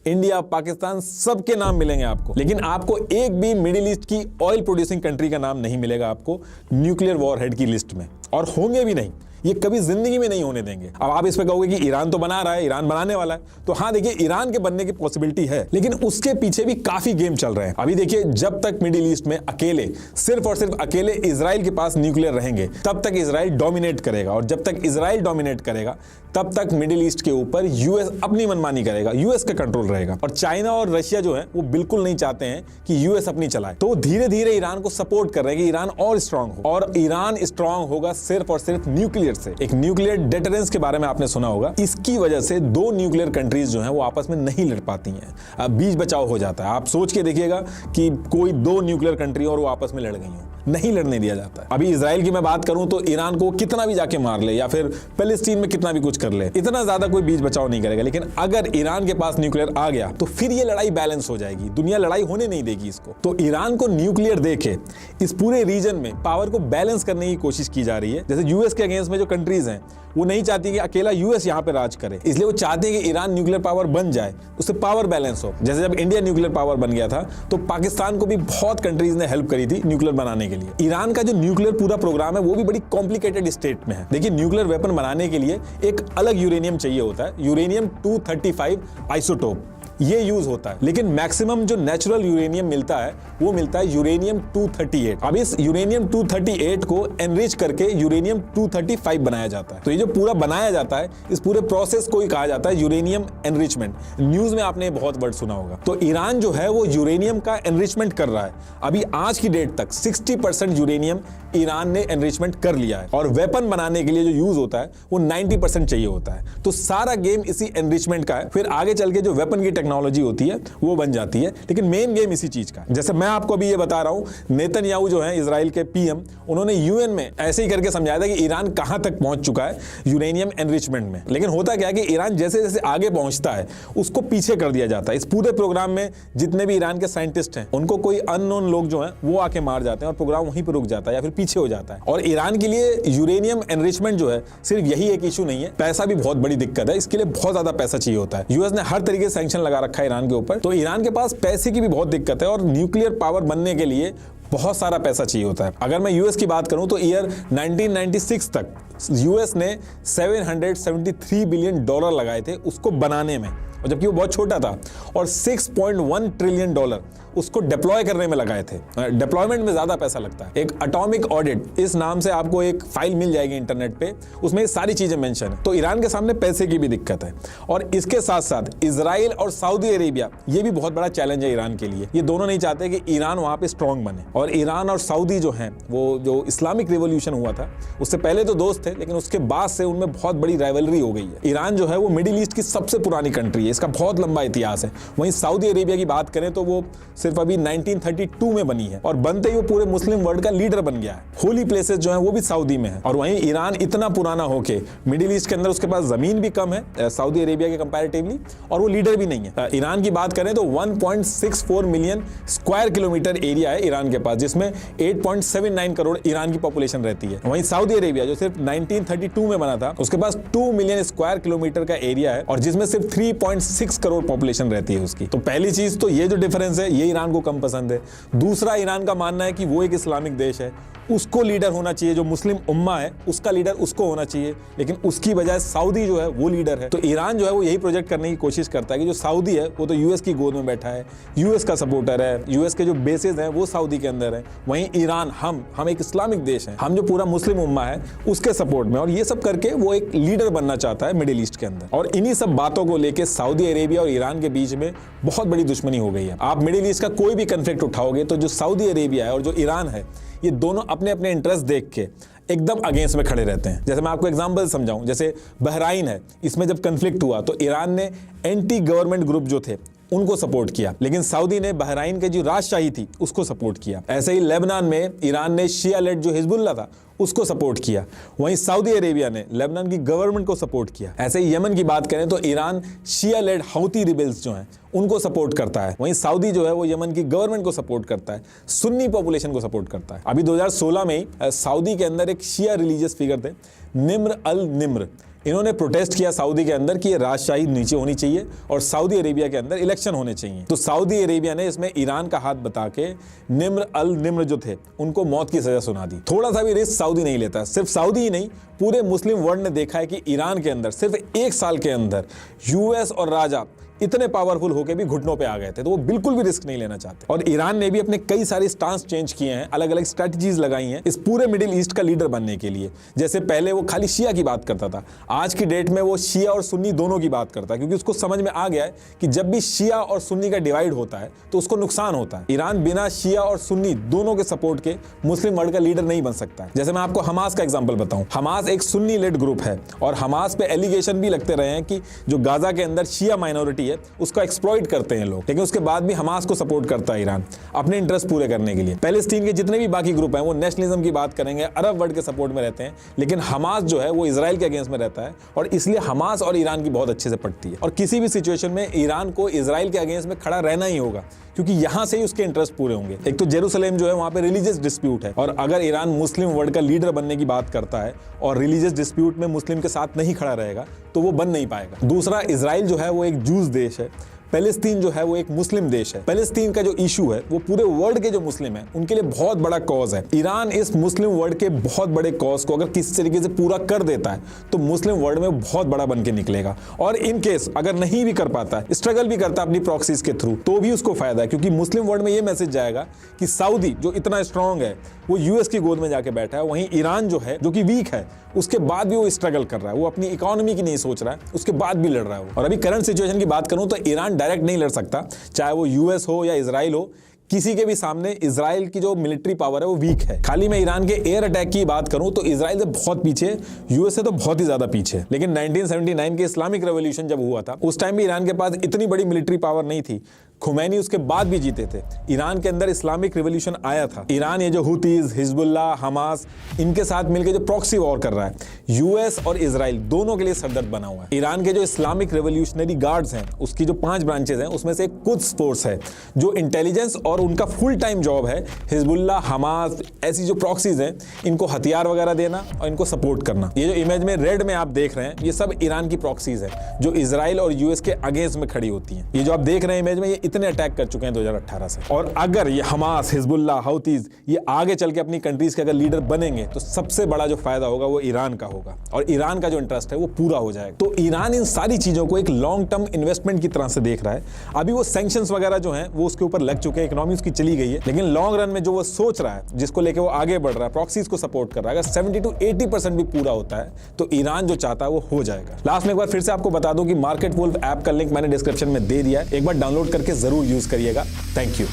India, Pakistan, सबके नाम मिलेंगे आपको। लेकिन आपको एक भी मिडिल ईस्ट की ऑयल प्रोड्यूसिंग कंट्री का नाम नहीं मिलेगा आपको न्यूक्लियर वॉरहेड की लिस्ट में, और होंगे भी नहीं। ये कभी जिंदगी में नहीं होने देंगे। अब आप इस पे कहोगे कि ईरान तो बना रहा है, ईरान बनाने वाला है, तो हाँ देखिए ईरान के बनने की पॉसिबिलिटी है, लेकिन उसके पीछे भी काफी गेम चल रहे हैं। अभी देखिए जब तक मिडिल ईस्ट में अकेले, सिर्फ और सिर्फ अकेले इजराइल के पास न्यूक्लियर रहेंगे तब तक इजराइल डोमिनेट करेगा, और जब तक इजराइल डोमिनेट करेगा तब तक मिडिल ईस्ट के ऊपर यूएस अपनी मनमानी करेगा, यूएस का कंट्रोल रहेगा। और चाइना और रशिया जो है वो बिल्कुल नहीं चाहते हैं कि यूएस अपनी चलाए, तो धीरे धीरे ईरान को सपोर्ट कर रहे हैं कि ईरान और स्ट्रांग हो, और ईरान स्ट्रांग होगा सिर्फ और सिर्फ न्यूक्लियर से। एक न्यूक्लियर डेटरेंस के बारे में आपने सुना होगा। इसकी वजह से 2 न्यूक्लियर कंट्रीज जो हैं वो आपस में नहीं लड़ पाती हैं, अब बीच बचाव हो जाता है। आप सोच के देखिएगा कि कोई 2 न्यूक्लियर कंट्री और वो आपस में लड़ गई हो, नहीं लड़ने दिया जाता है। अभी इजराइल की मैं बात करूं तो ईरान को कितना भी जाके मार ले या फिर पैलेस्टीन में कितना भी कुछ कर ले, इतना ज्यादा कोई बीच बचाव नहीं करेगा। लेकिन अगर ईरान के पास न्यूक्लियर आ गया तो फिर ये लड़ाई बैलेंस हो जाएगी, दुनिया लड़ाई होने नहीं देगी इसको। तो ईरान को न्यूक्लियर देके इस पूरे रीजन में पावर को बैलेंस करने की कोशिश की जा रही है। जैसे यूएस के अगेंस्ट में जो कंट्रीज हैं वो नहीं चाहती कि अकेला यूएस यहाँ पे राज करे, इसलिए वो चाहते हैं कि ईरान न्यूक्लियर पावर बन जाए, उससे पावर बैलेंस हो। जैसे जब इंडिया न्यूक्लियर पावर बन गया था तो पाकिस्तान को भी बहुत कंट्रीज ने हेल्प करी थी न्यूक्लियर बनाने के लिए। ईरान का जो न्यूक्लियर पूरा प्रोग्राम है वो भी बड़ी कॉम्प्लिकेटेड स्टेट में है। देखिए न्यूक्लियर वेपन बनाने के लिए एक अलग यूरेनियम चाहिए होता है, यूरेनियम 235 आइसोटोप, ये यूज होता है। लेकिन मैक्सिमम जो नेचुरल यूरेनियम मिलता है वो मिलता है यूरेनियम 238। अब इस यूरेनियम 238 को एनरिच करके यूरेनियम 235 बनाया जाता है। तो ये जो पूरा बनाया जाता है इस पूरे प्रोसेस को ही कहा जाता है यूरेनियम एनरिचमेंट। न्यूज में आपने बहुत वर्ड सुना होगा। तो ईरान जो है वो यूरेनियम का एनरिचमेंट कर रहा है। अभी आज की डेट तक 60% यूरेनियम ईरान ने एनरिचमेंट कर लिया है, और वेपन बनाने के लिए जो यूज होता है वो 90% चाहिए होता है। तो सारा गेम इसी एनरिचमेंट का है। फिर आगे चल के जो वेपन की टेक्नोलॉजी होती है वो बन जाती है, लेकिन मेन गेम इसी चीज का। जैसे मैं आपको अभी ये बता रहा हूं, नेतन्याहू जो है इजराइल के पीएम, उन्होंने यूएन में ऐसे ही करके समझाया था कि ईरान कहां तक पहुंच चुका है यूरेनियम एनरिचमेंट में। लेकिन होता क्या है कि ईरान जैसे जैसे आगे पहुंचता है उसको पीछे कर दिया जाता है। इस पूरे प्रोग्राम में जितने भी ईरान के साइंटिस्ट हैं उनको कोई अननोन लोग जो हैं वो आके मार जाते हैं और प्रोग्राम वहीं पर रुक जाता है या फिर पीछे हो जाता है। और ईरान के लिए यूरेनियम एनरिचमेंट जो है सिर्फ यही एक इशू नहीं है, पैसा भी बहुत बड़ी दिक्कत है। इसके लिए बहुत ज्यादा पैसा चाहिए होता है। यूएस ने हर तरीके से सैंक्शन लगा रखा है ईरान के ऊपर, तो ईरान के पास पैसे की भी बहुत दिक्कत है और न्यूक्लियर पावर बनने के लिए बहुत सारा पैसा चाहिए होता है। अगर मैं यूएस की बात करूं तो ईयर 1996 तक यूएस ने $773 बिलियन लगाए थे उसको बनाने में, और जबकि वो बहुत छोटा था, और $6.1 ट्रिलियन उसको डिप्लॉय करने में लगाए थे। डिप्लॉयमेंट में ज्यादा पैसा लगता है। एक एटॉमिक ऑडिट इस नाम से आपको एक फाइल मिल जाएगी इंटरनेट पे, उसमें ये सारी चीजें मेंशन है। तो ईरान के सामने पैसे की भी दिक्कत है, और इसके साथ साथ इजराइल और सऊदी अरेबिया ये भी बहुत बड़ा चैलेंज है ईरान के लिए। ये दोनों नहीं चाहते कि ईरान वहां पे स्ट्रांग बने, और ईरान और सऊदी जो है वो जो इस्लामिक रिवॉल्यूशन हुआ था उससे पहले तो दोस्त थे, लेकिन उसके बाद से उनमें बहुत बड़ी राइवलरी हो गई है। ईरान जो है वो मिडिल ईस्ट की सबसे पुरानी कंट्री है, इसका बहुत लंबा इतिहास है। वहीं सऊदी अरेबिया की बात करें तो वो सिर्फ अभी 1932 में बनी है, और बनते ही वो पूरे मुस्लिम वर्ल्ड का लीडर बन गया है। होली प्लेसेस जो है वो भी सऊदी में है, और वहीं ईरान इतना पुराना होके मिडिल ईस्ट के अंदर उसके पास जमीन भी कम है सऊदी अरेबिया के कंपैरेटिवली, और वो लीडर भी नहीं है। ईरान की बात करें तो 1.64 मिलियन स्क्वायर किलोमीटर एरिया है ईरान के पास, जिसमें 8.79 करोड़ ईरान की पॉपुलेशन रहती है। वहीं सऊदी अरेबिया जो सिर्फ 1932 में बना था उसके पास 2 मिलियन स्क्वायर किलोमीटर का एरिया है, और जिसमें सिर्फ 3.6 करोड़ पॉपुलेशन रहती है उसकी। तो पहली चीज तो ये जो डिफरेंस है ये ईरान को कम पसंद है। दूसरा, ईरान का मानना है कि वो एक इस्लामिक देश है, उसको लीडर होना चाहिए, जो मुस्लिम उम्मा है उसका लीडर उसको होना चाहिए, लेकिन उसकी बजाय सऊदी जो है वो लीडर है। तो ईरान जो है वो यही प्रोजेक्ट करने की कोशिश करता है कि जो सऊदी है वो तो यूएस की गोद में बैठा है, यूएस का सपोर्टर है, यूएस के जो बेसेस हैं वो सऊदी के अंदर है, वहीं ईरान हम एक इस्लामिक देश है, हम जो पूरा मुस्लिम उम्मा है उसके सपोर्ट में, और ये सब करके वो एक लीडर बनना चाहता है मिडिल ईस्ट के अंदर। और इन्हीं सब बातों को लेकर सऊदी अरेबिया और ईरान के बीच में बहुत बड़ी दुश्मनी हो गई है। आप मिडिल ईस्ट का कोई भी कन्फ्लिक्ट उठाओगे तो जो सऊदी अरेबिया है और जो ईरान है ये दोनों अपने अपने इंटरेस्ट देख के एकदम अगेंस्ट में खड़े रहते हैं। जैसे मैं आपको एग्जांपल समझाऊं, जैसे बहराइन है, इसमें जब कन्फ्लिक्ट हुआ तो ईरान ने एंटी गवर्नमेंट ग्रुप जो थे उनको सपोर्ट किया, लेकिन सऊदी ने बहराइन के जो राजशाही थी उसको सपोर्ट किया। ऐसे ही लेबनान में ईरान ने शिया लेड जो हिजबुल्लाह था उसको सपोर्ट किया, वहीं सऊदी अरेबिया ने लेबनान की गवर्नमेंट को सपोर्ट किया। ऐसे ही यमन की बात करें तो ईरान शिया लेड हौती रिबेल्स जो हैं उनको सपोर्ट करता है, वहीं सऊदी जो है वो यमन की गवर्नमेंट को सपोर्ट करता है, सुन्नी पॉपुलेशन को सपोर्ट करता है। अभी 2016 में ही सऊदी के अंदर एक शिया रिलीजियस फिगर थे, निम्र अल निम्र, इन्होंने प्रोटेस्ट किया सऊदी के अंदर कि ये राजशाही नीचे होनी चाहिए और सऊदी अरेबिया के अंदर इलेक्शन होने चाहिए। तो सऊदी अरेबिया ने इसमें ईरान का हाथ बता के निम्र अल निम्र जो थे उनको मौत की सजा सुना दी। थोड़ा सा भी रिस्क सऊदी नहीं लेता। सिर्फ सऊदी ही नहीं, पूरे मुस्लिम वर्ल्ड ने देखा है कि ईरान के अंदर सिर्फ 1 साल के अंदर यूएस और राजा इतने पावरफुल होके भी घुटनों पे आ गए थे, तो वो बिल्कुल भी रिस्क नहीं लेना चाहते। और ईरान ने भी अपने कई सारे स्टांस चेंज किए हैं, अलग अलग स्ट्रेटजीज लगाई हैं इस पूरे मिडिल ईस्ट का लीडर बनने के लिए। जैसे पहले वो खाली शिया की बात करता था, आज की डेट में वो शिया और सुन्नी दोनों की बात करता है, क्योंकि उसको समझ में आ गया है कि जब भी शिया और सुन्नी का डिवाइड होता है तो उसको नुकसान होता है। ईरान बिना शिया और सुन्नी दोनों के सपोर्ट के मुस्लिम वर्ल्ड का लीडर नहीं बन सकता। जैसे मैं आपको हमास का एग्जाम्पल बताऊं, हमास एक सुन्नी लेड ग्रुप है, और हमास पे एलिगेशन भी लगते रहे हैं कि जो गाजा के अंदर शिया माइनॉरिटी है उसका एक्सप्लॉइट करते हैं लोग, लेकिन उसके बाद भी हमास को सपोर्ट करता है ईरान अपने इंटरेस्ट पूरे करने के लिए। पैलेस्टीन के जितने भी बाकी ग्रुप हैं वो नेशनलिज्म की बात करेंगे, अरब वर्ल्ड के सपोर्ट में रहते हैं, लेकिन हमास जो है वो इजराइल के अगेंस्ट में रहता है, और इसलिए हमास और ईरान की बहुत अच्छे से पड़ती है। और किसी भी सिचुएशन में ईरान को इजराइल के अगेंस्ट में खड़ा रहना ही होगा, क्योंकि यहां से ही उसके इंटरेस्ट पूरे होंगे। एक तो जेरूसलेम जो है वहां पे रिलीजियस डिस्प्यूट है, और अगर ईरान मुस्लिम वर्ल्ड का लीडर बनने की बात करता है और रिलीजियस डिस्प्यूट में मुस्लिम के साथ नहीं खड़ा रहेगा तो वो बन नहीं पाएगा। दूसरा, इजराइल जो है वो एक जूस देश है, पैलेस्तीन जो है वो एक मुस्लिम देश है। पैलेस्तीन का जो इशू है वो पूरे वर्ल्ड के जो मुस्लिम हैं उनके लिए बहुत बड़ा कॉज है। ईरान इस मुस्लिम वर्ल्ड के बहुत बड़े कॉज को अगर किसी तरीके से पूरा कर देता है तो मुस्लिम वर्ल्ड में बहुत बड़ा बन के निकलेगा, और इन केस अगर नहीं भी कर पाता है, स्ट्रगल भी करता है अपनी प्रॉक्सीज के थ्रू, तो भी उसको फायदा है, क्योंकि मुस्लिम वर्ल्ड में ये मैसेज जाएगा कि सऊदी जो इतना स्ट्रांग है वो यूएस की गोद में जाके बैठा है, वहीं ईरान जो है जो कि वीक है उसके बाद भी वो स्ट्रगल कर रहा है, वो अपनी इकोनॉमी की नहीं सोच रहा है, उसके बाद भी लड़ रहा है वो। और अभी करंट सिचुएशन की बात करूं तो ईरान डायरेक्ट नहीं लड़ सकता, चाहे वो यूएस हो या इजराइल हो, किसी के भी सामने इजराइल की जो मिलिट्री पावर है वो वीक है। खाली मैं ईरान के एयर अटैक की बात करूं तो इजराइल से बहुत पीछे, यूएस से तो बहुत ही ज्यादा पीछे। लेकिन 1979 के इस्लामिक रेवोल्यूशन जब हुआ था उस टाइम भी ईरान के पास इतनी बड़ी मिलिट्री पावर नहीं थी। खुमैनी उसके बाद भी जीते थे। ईरान के अंदर इस्लामिक रिवॉल्यूशन आया था। ईरान ये जो हुतीज, हिजबुल्ला, हमास, इनके साथ मिलकर जो प्रॉक्सी वॉर कर रहा है, यूएस और इजराइल दोनों के लिए सरदर्द बना हुआ है। ईरान के जो इस्लामिक रिवॉल्यूशनरी गार्ड्स हैं, उसकी जो 5 ब्रांचेज हैं, उसमें से एक कुद्स फोर्स है जो इंटेलिजेंस और उनका फुल टाइम जॉब है हिजबुल्ला, हमास, ऐसी जो प्रॉक्सीज हैं इनको हथियार वगैरह देना और इनको सपोर्ट करना। ये जो इमेज में रेड में आप देख रहे हैं ये सब ईरान की प्रॉक्सीज है जो इजराइल और यूएस के अगेंस्ट में खड़ी होती हैं। ये जो आप देख रहे हैं इमेज में, ये इतने अटैक कर चुके हैं 2018 से। और अगर ये हमास, हिजबुल्ला, हौतीज ये आगे चल के अपनी कंट्रीज के अगर लीडर बनेंगे तो सबसे बड़ा जो फायदा होगा वो ईरान का होगा और ईरान का जो इंटरेस्ट है वो पूरा हो जाएगा। तो ईरान इन सारी चीजों को एक लॉन्ग टर्म इन्वेस्टमेंट की तरह से देख रहा है। अभी वो सैंक्शंस वगैरह जो हैं वो उसके ऊपर लग चुके हैं, इकोनॉमी उसकी चली गई है, लेकिन लॉन्ग रन में जो वो सोच रहा है, जिसको लेके वो आगे बढ़ रहा है, प्रॉक्सीज को सपोर्ट कर रहा है, अगर 70 to 80% भी पूरा होता है तो ईरान जो चाहता है वो हो जाएगा। लास्ट में एक बार फिर से आपको बता दूं कि मार्केट वुल्फ ऐप का लिंक मैंने डिस्क्रिप्शन में दे दिया है, एक बार डाउनलोड करके जरूर यूज करिएगा। Thank you.